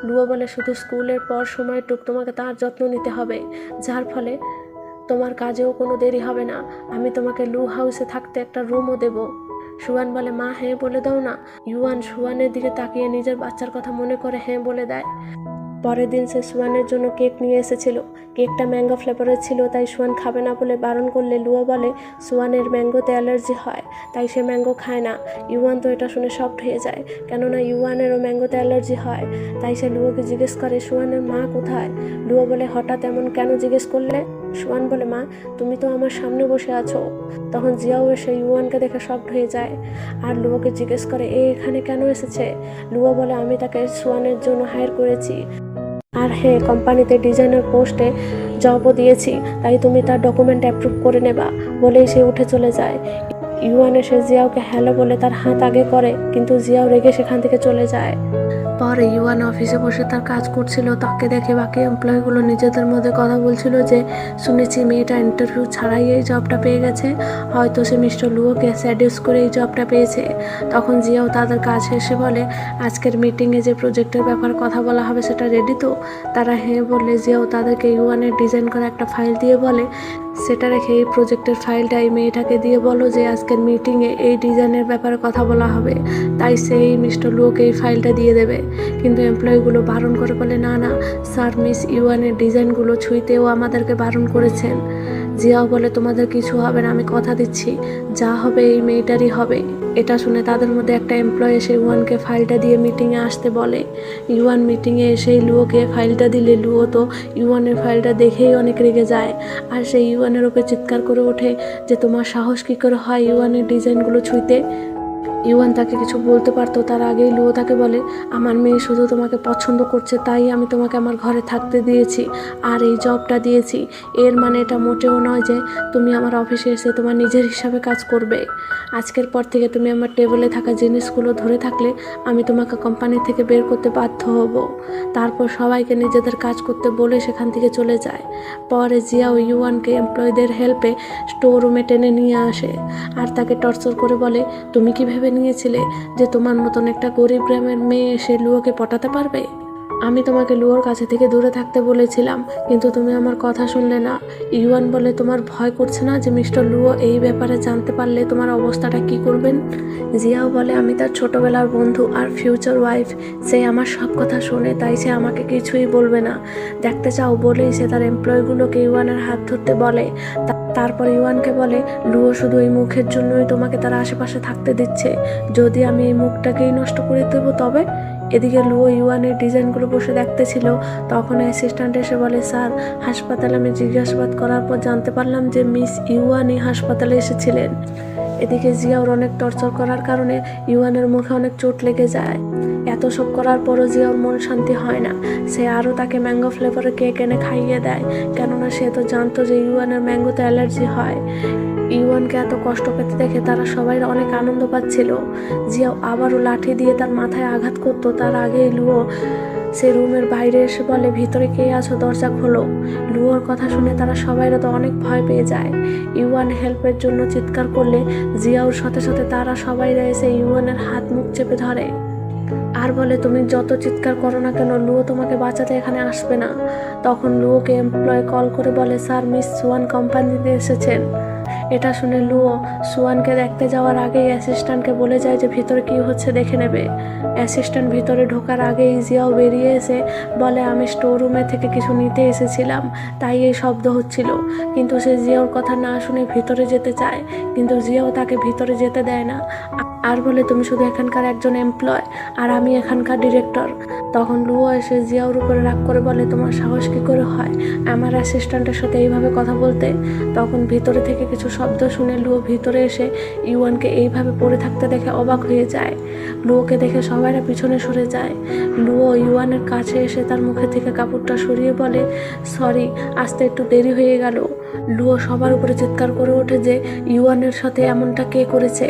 A: লুয়ো বলে, শুধু স্কুলের পর সময়টুক তোমাকে তার যত্ন নিতে হবে, যার ফলে তোমার কাজেও কোনো দেরি হবে না। আমি তোমাকে লু হাউসে থাকতে একটা রুমও দেব। সুয়ান বলে, মা হ্যাঁ বলে দাও না। ইউয়ান সুয়ানের দিকে তাকিয়ে নিজের বাচ্চার কথা মনে করে হ্যাঁ বলে দেয়। পরের দিন সে সুয়ানের জন্য কেক নিয়ে এসেছিল। কেকটা ম্যাঙ্গো ফ্লেভারের ছিল, তাই সুয়ান খাবে না বলে বারণ করলে লুয়ো বলে সুয়ানের ম্যাঙ্গোতে অ্যালার্জি হয়, তাই সে ম্যাঙ্গো খায় না। ইউয়ান তো এটা শুনে শকড হয়ে যায়, কেননা ইউয়ানেরও ম্যাঙ্গোতে অ্যালার্জি হয়। তাই সে লুয়োকে জিজ্ঞেস করে, সুয়ানের মা কোথায়? লুয়ো বলে, হঠাৎ এমন কেন জিজ্ঞেস করলে? সুয়ান বলে, মা তুমি তো আমার সামনে বসে আছো। তখন জিয়াও এসে ইউয়ানকে দেখে শকড হয়ে যায় আর লুয়োকে জিজ্ঞেস করে, এখানে কেন এসেছে? লুয়ো বলে, আমি তাকে সুয়ানের জন্য হায়ার করেছি, আর হ্যাঁ কোম্পানিতে ডিজাইনার পোস্টে জবও দিয়েছি, তাই তুমি তার ডকুমেন্ট অ্যাপ্রুভ করে নেবা। বলেই সে উঠে চলে যায়। ইউয়ান এসে জিয়াওকে হ্যালো বলে তার হাত আগে করে, কিন্তু জিয়াও রেগে সেখান থেকে চলে যায়। পরে ইউয়ান অফিসে বসে তার কাজ করছিল, তাকে দেখে বাকি এমপ্লয়িগুলো নিজেদের মধ্যে কথা বলছিল যে শুনেছি মেয়েটা ইন্টারভিউ ছাড়াই এই জবটা পেয়ে গেছে, হয়তো সে মিস্টার লুয়োকে স্যাডিউস করে এই জবটা পেয়েছে। তখন জিয়াও তাদের কাজ শেষে বলে, আজকের মিটিংয়ে যে প্রজেক্টের ব্যাপারে কথা বলা হবে সেটা রেডি তো? তারা হ্যাঁ বললে জিয়াও তাদেরকে ইউয়ানের ডিজাইন করা একটা ফাইল দিয়ে বলে, সেটা রেখে এই প্রজেক্টের ফাইলটা এই মেয়েটাকে দিয়ে বলো যে আজকের মিটিংয়ে এই ডিজাইনের ব্যাপারে কথা বলা হবে। তাই সেই মিস্টার লুয়োকে এই ফাইলটা দিয়ে দেবে। কিন্তু এমপ্লয়িগুলো বারণ করে বলে, না না স্যার, মিস ইউয়ানের ডিজাইনগুলো ছুঁইতেও আমাদেরকে বারণ করেছেন। জিয়াও বলে, তোমাদের কিছু হবে না, আমি কথা দিচ্ছি, যা হবে এই মেয়েটারই হবে। এটা শুনে তাদের মধ্যে একটা এমপ্লয় এসে ইউয়ানকে ফাইলটা দিয়ে মিটিংয়ে আসতে বলে। ইউয়ান মিটিংয়ে এসেই লুয়োকে ফাইলটা দিলে লুয়ো তো ইউয়ানের ফাইলটা দেখেই অনেক রেগে যায়, আর সেই ইউয়ানের ওপর চিৎকার করে ওঠে যে তোমার সাহস কী করে হয় ইউয়ানের ডিজাইনগুলো ছুঁইতে। ইউয়ান তাকে কিছু বলতে পারতো তার আগেই লুয়ো তাকে বলে, আমার মেয়ে শুধু তোমাকে পছন্দ করছে, তাই আমি তোমাকে আমার ঘরে থাকতে দিয়েছি আর এই জবটা দিয়েছি। এর মানে এটা মোটেও নয় যে তুমি আমার অফিসে এসে তোমার নিজের হিসাবে কাজ করবে। আজকের পর থেকে তুমি আমার টেবিলে থাকা জিনিসগুলো ধরে থাকলে আমি তোমাকে কোম্পানি থেকে বের করতে বাধ্য হব। তারপর সবাইকে নিজেদের কাজ করতে বলে সেখান থেকে চলে যায়। পরে জিয়াও ইউয়ানকে এমপ্লয়ীদের হেল্পে স্টোর রুমে টেনে নিয়ে আসে আর তাকে টর্চার করে বলে, তুমি কি ভেবে নিয়েছিলে যে তোমার মতন একটা গরিব গ্রামের মেয়ে এসে লুয়োকে পটাতে পারবে? আমি তোমাকে লুয়োর কাছে থেকে দূরে থাকতে বলেছিলাম, কিন্তু তুমি আমার কথা শুনলে না। ইউয়ান বলে, তোমার ভয় করছে না যে মিস্টার লুয়ো এই ব্যাপারে জানতে পারলে তোমার অবস্থাটা কি করবেন? জিয়াও বলে, আমি তার ছোটবেলার বন্ধু আর ফিউচার ওয়াইফ, সে আমার সব কথা শোনে, তাই সে আমাকে কিছুই বলবে না। দেখতে চাও বলেই সে তার এমপ্লয়িগুলোকে ইউয়ানের হাত ধরতে বলে। তারপর ইউয়ানকে বলে, লুয়ো শুধু এই মুখের জন্যই তোমাকে তার আশেপাশে থাকতে দিচ্ছে, যদি আমি এই মুখটাকেই নষ্ট করে দেবো তবে? এদিকে লুয়ো ইউয়ানের ডিজাইনগুলো বসে দেখতেছিল। তখন অ্যাসিস্ট্যান্ট এসে বলে, স্যার হাসপাতালে আমি জিজ্ঞাসাবাদ করার পর জানতে পারলাম যে মিস ইউয়ানই হাসপাতালে এসেছিলেন। এদিকে জিয়াওর অনেক টর্চার করার কারণে ইউয়ানের মুখে অনেক চোট লেগে যায়। এত সব করার পরও জিয়াওর মন শান্তি হয় না। সে আরও তাকে ম্যাঙ্গো ফ্লেভারের কেক এনে খাইয়ে দেয়, কেননা সে তো জানতো যে ইউয়ানের ম্যাঙ্গোতে অ্যালার্জি হয়। ইউয়ানকে এত কষ্ট পেতে দেখে তারা সবাই অনেক আনন্দ পাচ্ছিল। জিয়াও আবারও লাঠি দিয়ে তার মাথায় আঘাত করতো, তার আগেই লুয়ো সে রুমের বাইরে এসে বলে, ভিতরে কে আছো, দরজা খোলো। লুয়োর কথা শুনে তারা সবাই তো অনেক ভয় পেয়ে যায়। ইউয়ান হেল্পের জন্য চিৎকার করলে জিয়াওর সাথে সাথে তারা সবাই এসে ইউয়ানের হাত মুখ চেপে ধরে আর বলে, তুমি যত চিৎকার করো না কেন লুয়ো তোমাকে বাঁচাতে এখানে আসবে না। তখন লুয়োকে এমপ্লয় কল করে বলে, স্যার মিস সুয়ান কোম্পানিতে এসেছেন। এটা শুনে লুয়ো সুয়ানকে দেখতে যাওয়ার আগেই অ্যাসিস্ট্যান্টকে বলে যায় যে ভিতরে কী হচ্ছে দেখে নেবে। অ্যাসিস্ট্যান্ট ভিতরে ঢোকার আগেই জিয়াও বেরিয়ে এসে বলে, আমি স্টোর রুমে থেকে কিছু নিতে এসেছিলাম, তাই এই শব্দ হচ্ছিল। কিন্তু সে জিয়াওর কথা না শুনে ভিতরে যেতে চায়, কিন্তু জিয়াও তাকে ভিতরে যেতে দেয় না আর বলে, তুমি শুধু এখানকার একজন এমপ্লয় আর আমি এখানকার ডিরেক্টর। তখন লুয়ো এসে জিয়াওর উপরে রাগ করে বলে, তোমার সাহস কী করে হয় আমার অ্যাসিস্ট্যান্টের সাথে এইভাবে কথা বলতে? তখন ভিতরে থেকে কিছু শব্দ শুনে লুয়ো ভিতরে এসে ইউয়ানকে এইভাবে পড়ে থাকতে দেখে অবাক হয়ে যায়। লুয়োকে দেখে সবাইরা পিছনে সরে যায়। লুয়ো ইউয়ানের কাছে এসে তার মুখে থেকে কাপড়টা সরিয়ে বলে, সরি, আসতে একটু দেরি হয়ে গেল। লুয়ো সবার উপরে চিৎকার করে ওঠে যে ইউয়ানের সাথে এমনটা কে করেছে।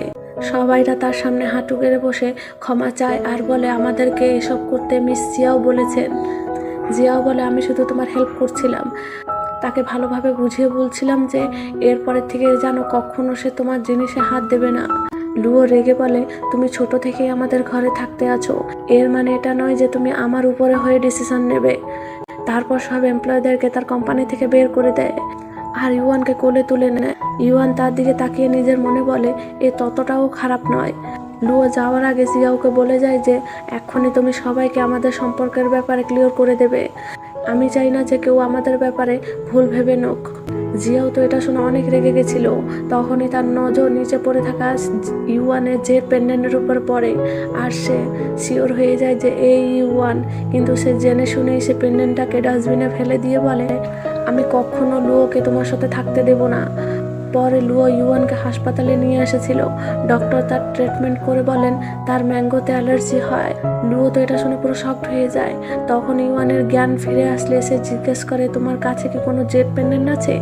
A: সবাইরা তার সামনে হাঁটু গেড়ে বসে ক্ষমা চায় আর বলে, আমাদেরকে এসব করতে মিস জিয়াও বলেছেন। জিয়াও বলে, আমি শুধু তোমার হেল্প করছিলাম, তাকে ভালোভাবে বুঝিয়ে বলছিলাম যে এরপরের থেকে যেন কখনো সে তোমার জিনিসে হাত দেবে না। লুও রেগে বলে, তুমি ছোট থেকেই আমাদের ঘরে থাকতে আছো, এর মানে এটা নয় যে তুমি আমার উপরে হয়ে ডিসিশন নেবে। তারপর সব এমপ্লয়ীদেরকে তার কোম্পানি থেকে বের করে দেয় আর ইউয়ানকে কোলে তুলে নেয়। ইউয়ান তার দিকে তাকিয়ে নিজের মনে বলে, এ ততটাও খারাপ নয়। লুও যাওয়ার আগে জিয়াওকে বলে যায় যে এক্ষুনি তুমি সবাইকে আমাদের সম্পর্কের ব্যাপারে ক্লিয়ার করে দেবে। আমি চাই না যে কেউ আমাদের ব্যাপারে ভুল ভেবে নোক। জিয়াও তো এটা শুনে অনেক রেগে গেছিল। তখনই তার নজর নিচে পড়ে থাকা ইউয়ানের যে পেন্ডেন্টের উপর পড়ে আর সে শিওর হয়ে যায় যে এই ইউয়ান। কিন্তু সে জেনে শুনেই সে পেন্ডেন্টটাকে ডাস্টবিনে ফেলে দিয়ে বলে, আমি কখনো লুওকে তোমার সাথে থাকতে দেব না। পরে লুও ইউয়ানকে হাসপাতালে নিয়ে এসেছিল। ডক্টর তার ট্রিটমেন্ট করে বলেন তার ম্যাঙ্গোতে অ্যালার্জি হয়। লুও তো এটা শুনে পুরো শকড হয়ে যায়। তখন ইউয়ানের জ্ঞান ফিরে আসলে সে জিজ্ঞেস করে, তোমার কাছে কি কোনো জেড পেন্ডেন্ট আছে?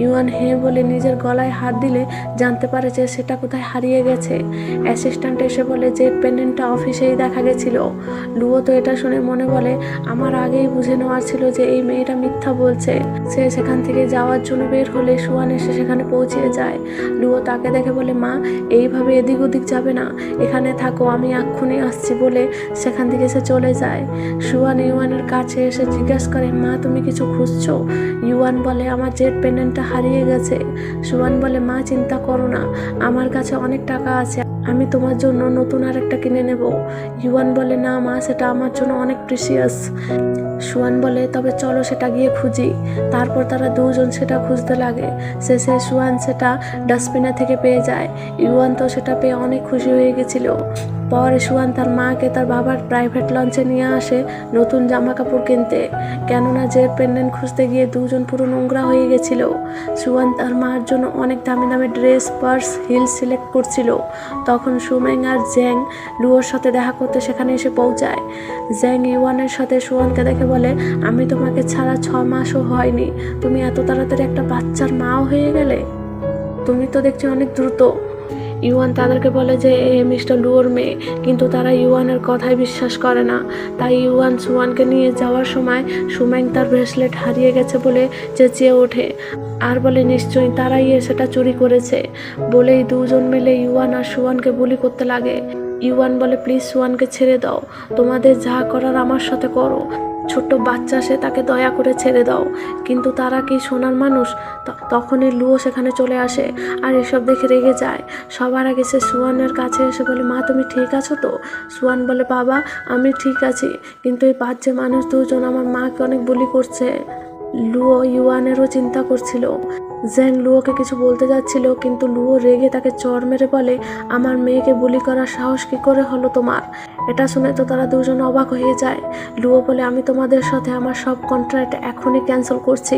A: ইউয়ান হ্যাঁ বলে নিজের গলায় হাত দিলে জানতে পারে যে সেটা কোথায় হারিয়ে গেছে। অ্যাসিস্ট্যান্ট এসে বলে জেড পেন্ডেন্টটা অফিসেই দেখা গেছিল। লুও তো এটা শুনে মনে বলে, আমার আগেই বুঝে নেওয়ার ছিল যে এই মেয়েটা মিথ্যা বলছে। সে সেখান থেকে যাওয়ার জন্য বের হলে সুয়ান এসে সেখানে পৌঁছে যায়। লুও তাকে দেখে বলে, মা এইভাবে এদিক ওদিক যাবে না, এখানে থাকো, আমি এক্ষুনি আসছি বলে সেখান থেকে সে চলে যায়। সুয়ান ইউয়ানের কাছে এসে জিজ্ঞেস করে, মা তুমি কিছু খুঁজছো? ইউয়ান বলে, আমার জেড পেন্ডেন্টটা হারিয়ে গেছে। সুয়ান বলে, মা চিন্তা করো না, আমার কাছে অনেক টাকা আছে, আমি তোমার জন্য নতুন আর একটা কিনে নেব। ইউয়ান বলে, না মা, সেটা আমার জন্য অনেক প্রিসিয়াস। সুয়ান বলে, তবে চলো সেটা গিয়ে খুঁজি। তারপর তারা দুজন সেটা খুঁজতে লাগে। শেষে সুয়ান সেটা ডাস্টবিনে থেকে পেয়ে যায়। ইউয়ান তো সেটা পেয়ে অনেক খুশি হয়ে গেছিল। পরে সুয়ান তার মাকে তার বাবার প্রাইভেট লঞ্চে নিয়ে আসে নতুন জামা কাপড় কিনতে, কেননা যে পেন্ডেন্ট খুঁজতে গিয়ে দুজন পুরো নোংরা হয়ে গেছিল। সুয়ান তার মার জন্য অনেক দামি দামি ড্রেস, পার্স, হিলস সিলেক্ট করছিল। তখন সুমেং আর জ্যাং লুওর সাথে দেখা করতে সেখানে এসে পৌঁছায়। জ্যাং ইউয়ানের সাথে সুয়ানকে দেখে বলে, আমি তোমাকে ছাড়া 6 মাসও হয়নি, তুমি এত তাড়াতাড়ি একটা বাচ্চার মাও হয়ে গেলে, তুমি তো দেখছি অনেক দ্রুত। ইউয়ান তাদেরকে বলে যে এ মিস্টার লুওর মেয়ে, কিন্তু তারা ইউয়ানের কথাই বিশ্বাস করে না। তাই ইউয়ান সুয়ানকে নিয়ে যাওয়ার সময় সুমেং তার ব্রেসলেট হারিয়ে গেছে বলে চেঁচিয়ে ওঠে আর বলে নিশ্চয়ই তারাই সেটা চুরি করেছে। বলেই দুজন মিলে ইউয়ান আর সুয়ানকে বুলি করতে লাগে। ইউয়ান বলে, প্লিজ সুয়ানকে ছেড়ে দাও, তোমাদের যা করার আমার সাথে করো, ছোট্ট বাচ্চা সে, তাকে দয়া করে ছেড়ে দাও। কিন্তু তারা কি শোনার মানুষ? তখনই লুও সেখানে চলে আসে আর এসব দেখে রেগে যায়। সবার আগে সে সুয়ানের কাছে এসে বলে, মা তুমি ঠিক আছো তো? সুয়ান বলে, বাবা আমি ঠিক আছি, কিন্তু এই বাচ্চা মানুষ দুজন আমার মাকে অনেক বুলি করছে। লুও ইউয়ানেরও চিন্তা করছিল। জ্যাং লুওকে কিছু বলতে যাচ্ছিল, কিন্তু লুও রেগে তাকে চড় মেরে বলে, আমার মেয়েকে বুলি করার সাহস কি করে হলো তোমার? এটা শুনে তো তারা দুজন অবাক হয়ে যায়। লুও বলে, আমি তোমাদের সাথে আমার সব কন্ট্রাক্ট এখনই ক্যান্সেল করছি,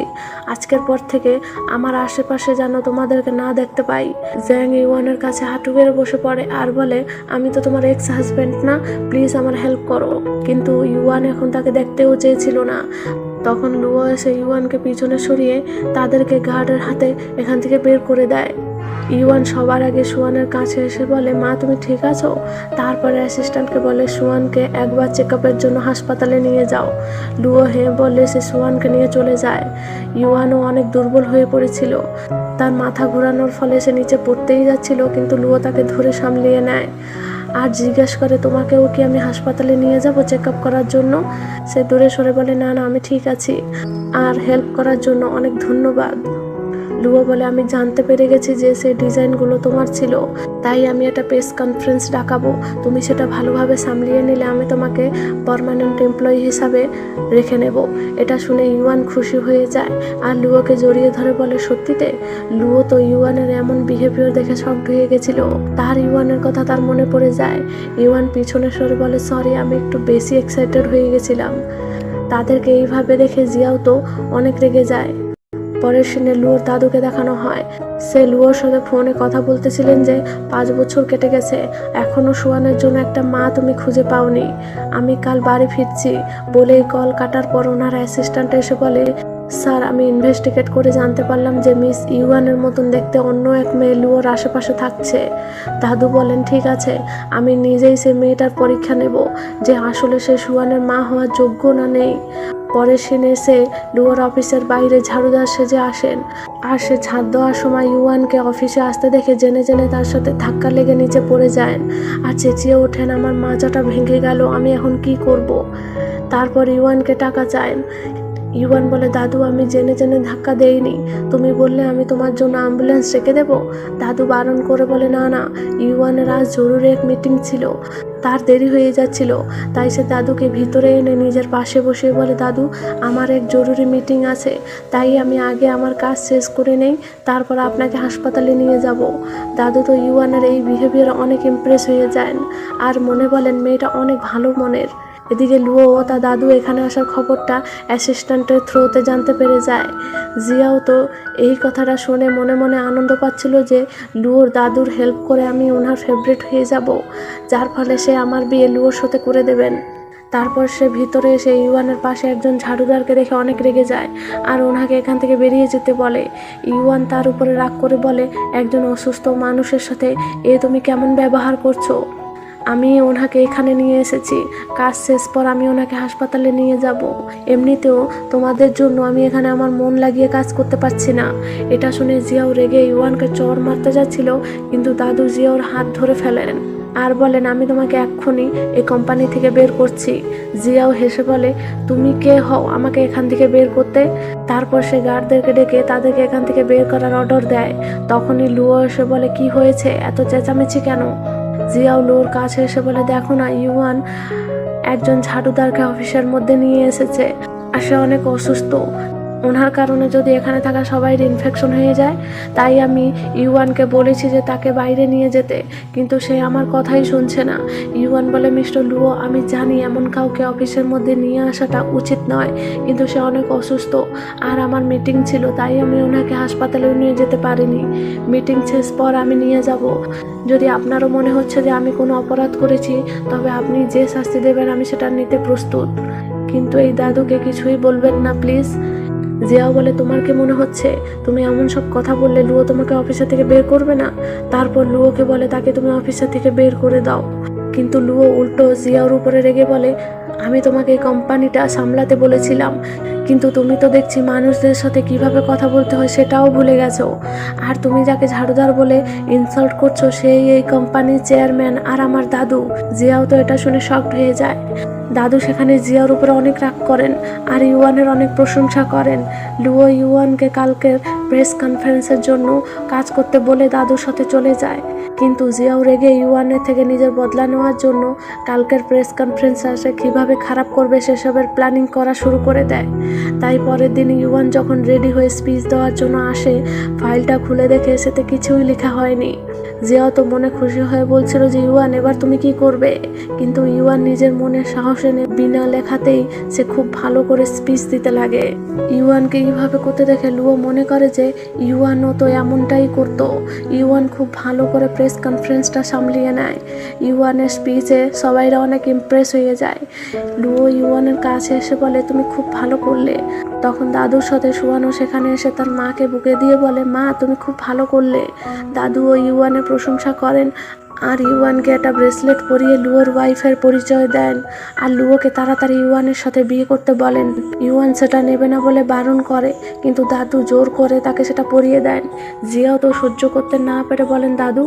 A: আজকের পর থেকে আমার আশেপাশে যেন তোমাদেরকে না দেখতে পাই। জ্যাং ইউয়ানের কাছে হাঁটু গেড়ে বসে পড়ে আর বলে, আমি তো তোমার এক্স হাজব্যান্ড না, প্লিজ আমার হেল্প করো। কিন্তু ইউয়ান এখন তাকে দেখতেও চেয়েছিল না। তখন লুও এসে ইউয়ানকে পিছনে সরিয়ে তাদেরকে গার্ডের হাতে এখান থেকে বের করে দেয়। ইউয়ান সবার আগে সুয়ানের কাছে এসে বলে, মা তুমি ঠিক আছো? তারপরে অ্যাসিস্ট্যান্টকে বলে, সুয়ানকে একবার চেকআপের জন্য হাসপাতালে নিয়ে যাও। লুও হ্যাঁ বললে সে সুয়ানকে নিয়ে চলে যায়। ইউয়ানও অনেক দুর্বল হয়ে পড়েছিল। তার মাথা ঘোরানোর ফলে সে নিচে পড়তেই যাচ্ছিল, কিন্তু লুও তাকে ধরে সামলিয়ে নেয় আর জিজ্ঞেস করে, তোমাকেও কি আমি হাসপাতালে নিয়ে যাব চেকআপ করার জন্য? সে দূরে সরে বলে, না না আমি ঠিক আছি, আর হেল্প করার জন্য অনেক ধন্যবাদ। লুও বলে, আমি জানতে পেরে গেছি যে সেই ডিজাইনগুলো তোমার ছিল, তাই আমি একটা প্রেস কনফারেন্স ডাকাবো, তুমি সেটা ভালোভাবে সামলিয়ে নিলে আমি তোমাকে পার্মানেন্ট এমপ্লয়ি হিসাবে রেখে নেব। এটা শুনে ইউয়ান খুশি হয়ে যায় আর লুওকে জড়িয়ে ধরে বলে, সত্যিতে? লুও তো ইউয়ানের এমন বিহেভিয়ার দেখে শকড হয়ে গেছিল। তার ইউয়ানের কথা তার মনে পড়ে যায়। ইউয়ান পিছনে সরে বলে, সরি, আমি একটু বেশি এক্সাইটেড হয়ে গেছিলাম। তাদেরকে এইভাবে দেখে জিয়াও তো অনেক রেগে যায়। পরের সিনে লুওর দাদুকে দেখানো হয়। সে লুওর সাথে ফোনে কথা বলতেছিলেন যে 5 বছর কেটে গেছে, এখনো সুয়ানের জন্য একটা মা তুমি খুঁজে পাওনি, আমি কাল বাড়ি ফিরছি। বলেই কল কাটার পর ওনার অ্যাসিস্ট্যান্ট এসে বলে, স্যার, আমি ইনভেস্টিগেট করে জানতে পারলাম যে মিস ইউয়ানের মতন দেখতে অন্য এক মেয়ে লুয়োর আশেপাশে থাকছে। দাদু বলেন, ঠিক আছে, আমি নিজেই সে মেয়েটার পরীক্ষা নেব যে আসলে সে সুয়ানের মা হওয়ার যোগ্য না নেই। পরে সে লুয়োর অফিসের বাইরে ঝাড়ুদার সেজে আসেন, আর সে ঝাড় দেওয়ার সময় ইউয়ানকে অফিসে আসতে দেখে জেনে জেনে তার সাথে ধাক্কা লেগে নিচে পড়ে যায় আর চেঁচিয়ে ওঠেন, আমার মাজাটা ভেঙে গেল, আমি এখন কি করব। তারপর ইউয়ানকে টাকা চান। ইউয়ান বলে, দাদু, আমি জেনে জেনে ধাক্কা দেইনি, তুমি বললে আমি তোমার জন্য অ্যাম্বুলেন্স ডেকে দেবো। দাদু বারণ করে বলে, না না, ইউয়ানের আজ জরুরি এক মিটিং ছিল, তার দেরি হয়ে যাচ্ছিল। তাই সে দাদুকে ভিতরে এনে নিজের পাশে বসে বলে, দাদু, আমার এক জরুরি মিটিং আছে, তাই আমি আগে আমার কাজ শেষ করে নেই, তারপর আপনাকে হাসপাতালে নিয়ে যাব। দাদু তো ইউয়ানের এই বিহেভিয়ার অনেক ইমপ্রেস হয়ে যান আর মনে বলেন, মেয়েটা অনেক ভালো মনের। এদিকে লুয়ো ও তার দাদু এখানে আসার খবরটা অ্যাসিস্ট্যান্টের থ্রুতে জানতে পেরে যায়। জিয়াও তো এই কথাটা শুনে মনে মনে আনন্দ পাচ্ছিল যে লুয়োর দাদুর হেল্প করে আমি ওনার ফেভারিট হয়ে যাব, যার ফলে সে আমার বিয়ে লুয়োর সাথে করে দেবেন। তারপর সে ভিতরে এসে ইউয়ানের পাশে একজন ঝাড়ুদারকে দেখে অনেক রেগে যায় আর ওনাকে এখান থেকে বেরিয়ে যেতে বলে। ইউয়ান তার উপরে রাগ করে বলে, একজন অসুস্থ মানুষের সাথে তুমি কেমন ব্যবহার করছো? আমি ওনাকে এখানে নিয়ে এসেছি, কাজ শেষ পর আমি ওনাকে হাসপাতালে নিয়ে যাব। এমনিতেও তোমাদের জন্য আমি এখানে আমার মন লাগিয়ে কাজ করতে পারছি না। এটা শুনে জিয়াও রেগে ইউয়ানকে চড় মারতে যাচ্ছিল, কিন্তু দাদু জিয়াওর হাত ধরে ফেলেন আর বলেন, আমি তোমাকে এক্ষুনি এই কোম্পানি থেকে বের করছি। জিয়াও হেসে বলে, তুমি কে হও আমাকে এখান থেকে বের করতে? তারপর সে গার্ডদেরকে ডেকে তাদেরকে এখান থেকে বের করার অর্ডার দেয়। তখনই লুয়ো এসে বলে, কি হয়েছে, এত চেঁচামেচি কেন? জিয়াও লুয়োর কাছে এসে বলে, দেখো না, ইউয়ান একজন ঝাড়ুদারকে অফিসের মধ্যে নিয়ে এসেছে আর সে অনেক অসুস্থ, ওনার কারণে যদি এখানে থাকা সবাই ইনফেকশন হয়ে যায়, তাই আমি ইউয়ানকে বলেছি যে তাকে বাইরে নিয়ে যেতে, কিন্তু সে আমার কথাই শুনছে না। ইউয়ান বলে, মিস্টার লুয়ো, আমি জানি এমন কাউকে অফিসের মধ্যে নিয়ে আসাটা উচিত নয়, কিন্তু সে অনেক অসুস্থ আর আমার মিটিং ছিল, তাই আমি ওনাকে হাসপাতালে নিয়ে যেতে পারিনি। মিটিং শেষ পর আমি নিয়ে যাব। যদি আপনারও মনে হচ্ছে যে আমি কোনো অপরাধ করেছি, তবে আপনি যে শাস্তি দেবেন আমি সেটা নিতে প্রস্তুত, কিন্তু এই দাদুকে কিছুই বলবেন না প্লিজ। জিয়াও বলে, তোমার কি মনে হচ্ছে তুমি এমন সব কথা বললে লুয়ো তোমাকে অফিসের থেকে বের করবে না? তারপর লুয়োকে বলে, তাকে তুমি অফিসের থেকে বের করে দাও। কিন্তু লুয়ো উল্টো জিয়াওর উপরে রেগে বলে, আমি তোমাকে এই কোম্পানিটা সামলাতে বলেছিলাম, কিন্তু তুমি তো দেখছি মানুষদের সাথে কিভাবে কথা বলতে হয় সেটাও ভুলে গেছো। আর তুমি যাকে ঝাড়ুদার বলে ইনসাল্ট করছো সেই এই কোম্পানির চেয়ারম্যান আর আমার দাদু। জিয়াও তো এটা শুনে শকড হয়ে যায়। দাদু সেখানে জিয়ার উপরে অনেক রাগ করেন আর ইউয়ানের অনেক প্রশংসা করেন। লুয়ো ইউয়ানকে কালকের প্রেস কনফারেন্সের জন্য কাজ করতে বলে দাদুর সাথে চলে যায়, কিন্তু জিয়াও রেগে ইউয়ানের থেকে নিজের বদলা নেওয়ার জন্য কালকের প্রেস কনফারেন্সে সে কীভাবে খারাপ করবে সেসবের প্ল্যানিং করা শুরু করে দেয়। তাই পরের দিন ইউয়ান যখন রেডি হয়ে স্পিচ দেওয়ার জন্য আসে, ফাইলটা খুলে দেখে সেতে কিছুই লেখা হয়নি। জিয়াও তো মনে খুশি হয়ে বলছিল যে ইউয়ান এবার তুমি কি করবে, কিন্তু ইউয়ান নিজের মনে সাহস এনে বিনা লেখাতেই সে খুব ভালো করে স্পিচ দিতে লাগে। ইউয়ানকে এইভাবে করতে দেখে লুয়ো মনে করে যে ইউয়ানও তো এমনটাই করতো। ইউয়ান খুব ভালো করে প্রেস কনফারেন্সটা সামলিয়ে নেয়। ইউয়ানের স্পিচে সবাইরা অনেক ইমপ্রেস হয়ে যায়। লুয়ো ইউয়ানের কাছে এসে বলে, তুমি খুব ভালো করলে। তখন দাদুর সাথে সুয়ানও সেখানে এসে তার মাকে বুকে দিয়ে বলে, মা তুমি খুব ভালো করলে। দাদু ও ইউয়ানের প্রশংসা করেন আর ইউয়ানকে একটা ব্রেসলেট পরিয়ে লুয়োর ওয়াইফের পরিচয় দেন আর লুয়োকে তাড়াতাড়ি ইউয়ানের সাথে বিয়ে করতে বলেন। ইউয়ান সেটা নেবে না বলে বারণ করে, কিন্তু দাদু জোর করে তাকে সেটা পরিয়ে দেন। জিয়াও তো সহ্য করতে না পেরে বলেন, দাদু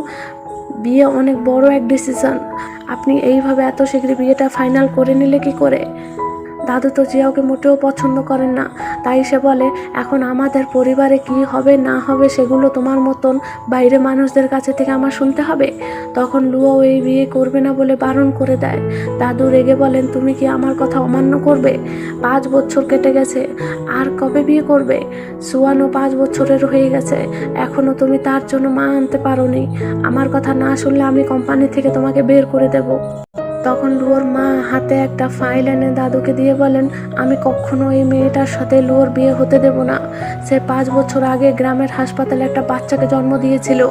A: বিয়ে অনেক বড় এক ডিসিশন, আপনি এইভাবে এত শীঘ্র বিয়েটা ফাইনাল করে নিলে কি করে? দাদু তো জিয়াওকে মোটেও পছন্দ করেন না, তাই সে বলে, এখন আমাদের পরিবারে কি হবে না হবে সেগুলো তোমার মতন বাইরে মানুষদের কাছে থেকে আমার শুনতে হবে। তখন লুয়ো এই বিয়ে করবে না বলে বারণ করে দেয়। দাদু রেগে বলেন, তুমি কি আমার কথা অমান্য করবে? 5 বছর কেটে গেছে, আর কবে বিয়ে করবে? সুয়ানও 5 বছরের হয়ে গেছে, এখনও তুমি তার জন্য মা আনতে পারোনি। আমার কথা না শুনলে আমি কোম্পানি থেকে তোমাকে বের করে দেব। তখন লুয়োর মা হাতে একটা ফাইল এনে দাদুকে দিয়ে বলেন, আমি কখনো এই মেয়েটার সাথে লুয়োর বিয়ে হতে দেব না। সে 5 বছর আগে গ্রামের হাসপাতালে একটা বাচ্চাকে জন্ম দিয়েছিল।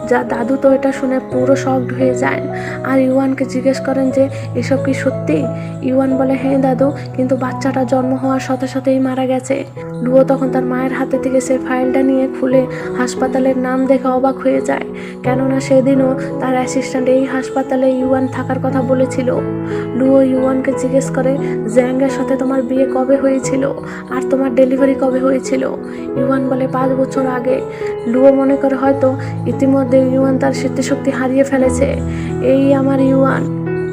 A: যা দাদু তো এটা শুনে পুরো শকড হয়ে যায় আর ইউয়ানকে জিজ্ঞেস করেন যে এসব কি সত্যি। ইউয়ান বলে, হ্যাঁ দাদু, কিন্তু বাচ্চাটা জন্ম হওয়ার সাথে সাথেই মারা গেছে। লুয়ো তখন তার মায়ের হাতে থেকে সে ফাইলটা নিয়ে খুলে হাসপাতালের নাম দেখে অবাক হয়ে যায়, কেননা সেদিনও তার অ্যাসিস্ট্যান্ট এই হাসপাতালে ইউয়ান থাকার কথা বলেছিল। লুয়ো ইউয়ানকে জিজ্ঞেস করে, জ্যাংয়ের সাথে তোমার বিয়ে কবে হয়েছিল আর তোমার ডেলিভারি কবে হয়েছিল? ইউয়ান বলে 5 বছর আগে। লুয়ো মনে করে হয়তো ইতিমধ্যে ইউয়ান তার স্মৃতিশক্তি হারিয়ে ফেলেছে, এই আমার ইউয়ান।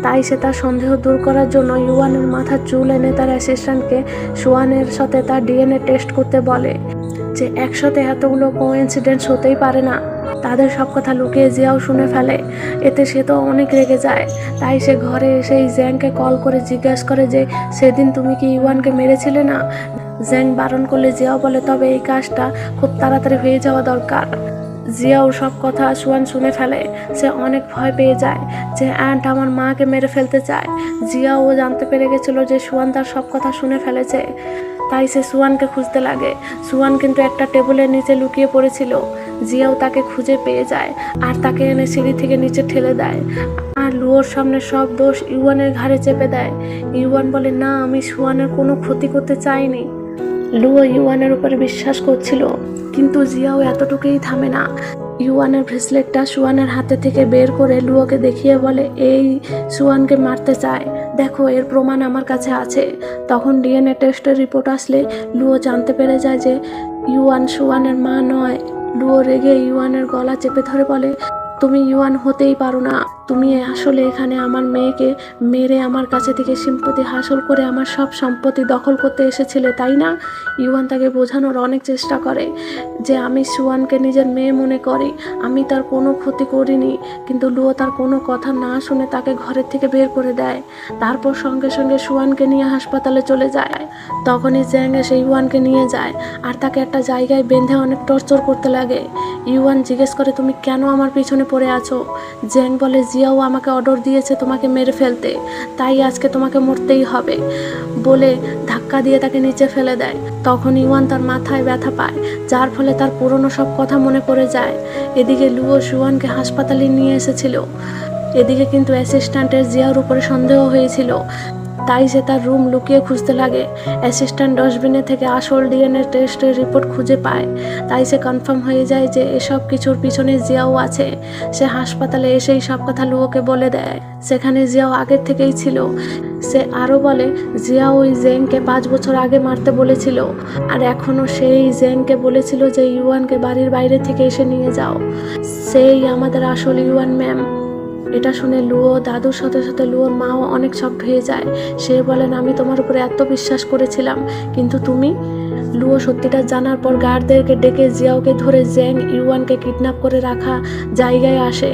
A: তাই সে তার সন্দেহ দূর করার জন্য ইউয়ানের মাথার চুল এনে তার অ্যাসিস্ট্যান্টকে সুয়ানের সাথে তার ডিএনএ টেস্ট করতে বলে, যে একসাথে এতগুলো কোইন্সিডেন্স হতেই পারে না। তাদের সব কথা লুকিয়ে জিয়াও শুনে ফেলে। এতে সে তো অনেক রেগে যায়। তাই সে ঘরে এসে জ্যাংকে কল করে জিজ্ঞেস করে যে সেদিন তুমি কি ইউয়ানকে মেরেছিলে না? জ্যাং বারণ করলে জিয়াও বলে, তবে এই কাজটা খুব তাড়াতাড়ি হয়ে যাওয়া দরকার। জিয়াও সব কথা সুয়ান শুনে ফেলে। সে অনেক ভয় পেয়ে যায় যে অ্যান্ট আমার মাকে মেরে ফেলতে চায়। জিয়াও জানতে পেরে গেছিল যে সুয়ান তার সব কথা শুনে ফেলেছে। তাই সে সুয়ানকে খুঁজতে লাগে। সুয়ান কিন্তু একটা টেবিলের নিচে লুকিয়ে পড়েছিল। জিয়াও তাকে খুঁজে পেয়ে যায় আর তাকে এনে সিঁড়ি থেকে নিচে ঠেলে দেয় আর লুয়োর সামনে সব দোষ ইউয়ানের ঘাড়ে চেপে দেয়। ইউয়ান বলে, না, আমি সুয়ানের কোনো ক্ষতি করতে চাইনি। লুয়ো ইউয়ানের উপরে বিশ্বাস করছিল, কিন্তু জিয়াও এতটুকুই থামে না। ইউয়ানের ব্রেসলেটটা সুয়ানের হাতে থেকে বের করে লুয়োকে দেখিয়ে বলে, এই সুয়ানকে মারতে চায়, দেখো এর প্রমাণ আমার কাছে আছে। তখন ডিএনএ টেস্টের রিপোর্ট আসলে লুয়ো জানতে পেরে যায় যে ইউয়ান সুয়ানের মা নয়। লুয়ো রেগে ইউয়ানের গলা চেপে ধরে বলে, তুমি ইউয়ান হতেই পারো না। তুমি আসলে এখানে আমার মেয়েকে মেরে আমার কাছে থেকে সিম্পতি হাসিল করে আমার সব সম্পত্তি দখল করতে এসেছিলে, তাই না? ইউয়ান তাকে বোঝানোর অনেক চেষ্টা করে যে আমি সুয়ানকে নিজের মেয়ে মনে করি, আমি তার কোনো ক্ষতি করিনি। কিন্তু লুয়ো তার কোনো কথা না শুনে তাকে ঘরের থেকে বের করে দেয়। তারপর সঙ্গে সঙ্গে সুয়ানকে নিয়ে হাসপাতালে চলে যায়। তখনই জ্যাং এসে ইউয়ানকে নিয়ে যায় আর তাকে একটা জায়গায় বেঁধে অনেক টর্চার করতে লাগে। ইউয়ান জিজ্ঞেস করে, তুমি কেন আমার পিছনে পড়ে আছো? জ্যাং বলে, জিয়াও আমাকে অর্ডার দিয়েছে তোমাকে মেরে ফেলতে, তাই আজকে তোমাকে মরতেই হবে বলে ধাক্কা দিয়ে তাকে নিচে ফেলে দেয়। তখন ইউয়ান তার মাথায় ব্যথা পায়, যার ফলে তার পুরনো সব কথা মনে পড়ে যায়। এদিকে লুয়ো সুয়ানকে হাসপাতালে নিয়ে এসেছিল। এদিকে কিন্তু অ্যাসিস্ট্যান্টের জিয়ার উপরে সন্দেহ হয়েছিল, তাই সে তার রুম লুকিয়ে খুঁজতে লাগে। অ্যাসিস্ট্যান্ট ডাস্টবিনে থেকে আসল ডিএনএ টেস্টের রিপোর্ট খুঁজে পায়। তাই সে কনফার্ম হয়ে যায় যে এসব কিছুর পিছনে জিয়াও আছে। সে হাসপাতালে এসেই সব কথা লুয়োকে বলে দেয়। সেখানে জিয়াও আগের থেকেই ছিল। সে আরও বলে, জিয়া ওই জেংকে 5 বছর আগে মারতে বলেছিল আর এখনও সেই জেংকে বলেছিল যে ইউয়ানকে বাড়ির বাইরে থেকে এসে নিয়ে যাও, সেই আমাদের আসল ইউয়ান ম্যাম। এটা শুনে লুয়ো দাদুর সাথে সাথে লুয়োর মাও অনেক শকড হয়ে যায়। সে বলেন, আমি তোমার উপরে এত বিশ্বাস করেছিলাম, কিন্তু তুমি। লুয়ো সত্যিটা জানার পর গার্ডদেরকে ডেকে জিয়াওকে ধরে জ্যাং ইউয়ানকে কিডন্যাপ করে রাখা জায়গায় আসে।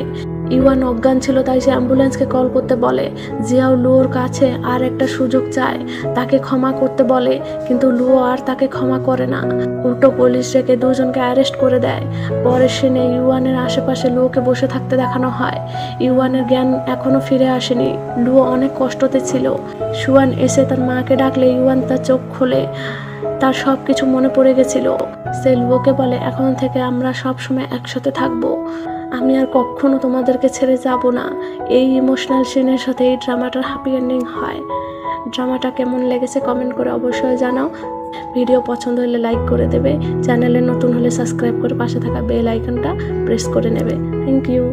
A: ইউয়ান অজ্ঞান ছিল, তাই সে অ্যাম্বুলেন্সকে কল করতে বলে। জিয়াও লুয়োর কাছে আর একটা সুযোগ চায়, তাকে ক্ষমা করতে বলে, কিন্তু লুয়ো আর তাকে ক্ষমা করে না। উল্টো পুলিশ রেখে দুজনকে অ্যারেস্ট করে দেয়। পরের সিনে ইউয়ানের আশেপাশে লুয়োকে বসে থাকতে দেখানো হয়। ইউয়ানের জ্ঞান এখনো ফিরে আসেনি। লুয়ো অনেক কষ্টতে ছিল। সুয়ান এসে তার মাকে ডাকলে ইউয়ান তার চোখ খোলে। তার সব কিছু মনে পড়ে গেছিল। সে লুয়োকে বলে, এখন থেকে আমরা সব সময় একসাথে থাকবো, আমি আর কখনো তোমাদেরকে ছেড়ে যাব না। এই ইমোশনাল সিনের সাথে এই ড্রামাটার হ্যাপি এন্ডিং হয়। ড্রামাটা কেমন লেগেছে কমেন্ট করে অবশ্যই জানাও। ভিডিও পছন্দ হলে লাইক করে দেবে। চ্যানেলে নতুন হলে সাবস্ক্রাইব করে পাশে থাকা বেল আইকনটা প্রেস করে নেবে। Thank you.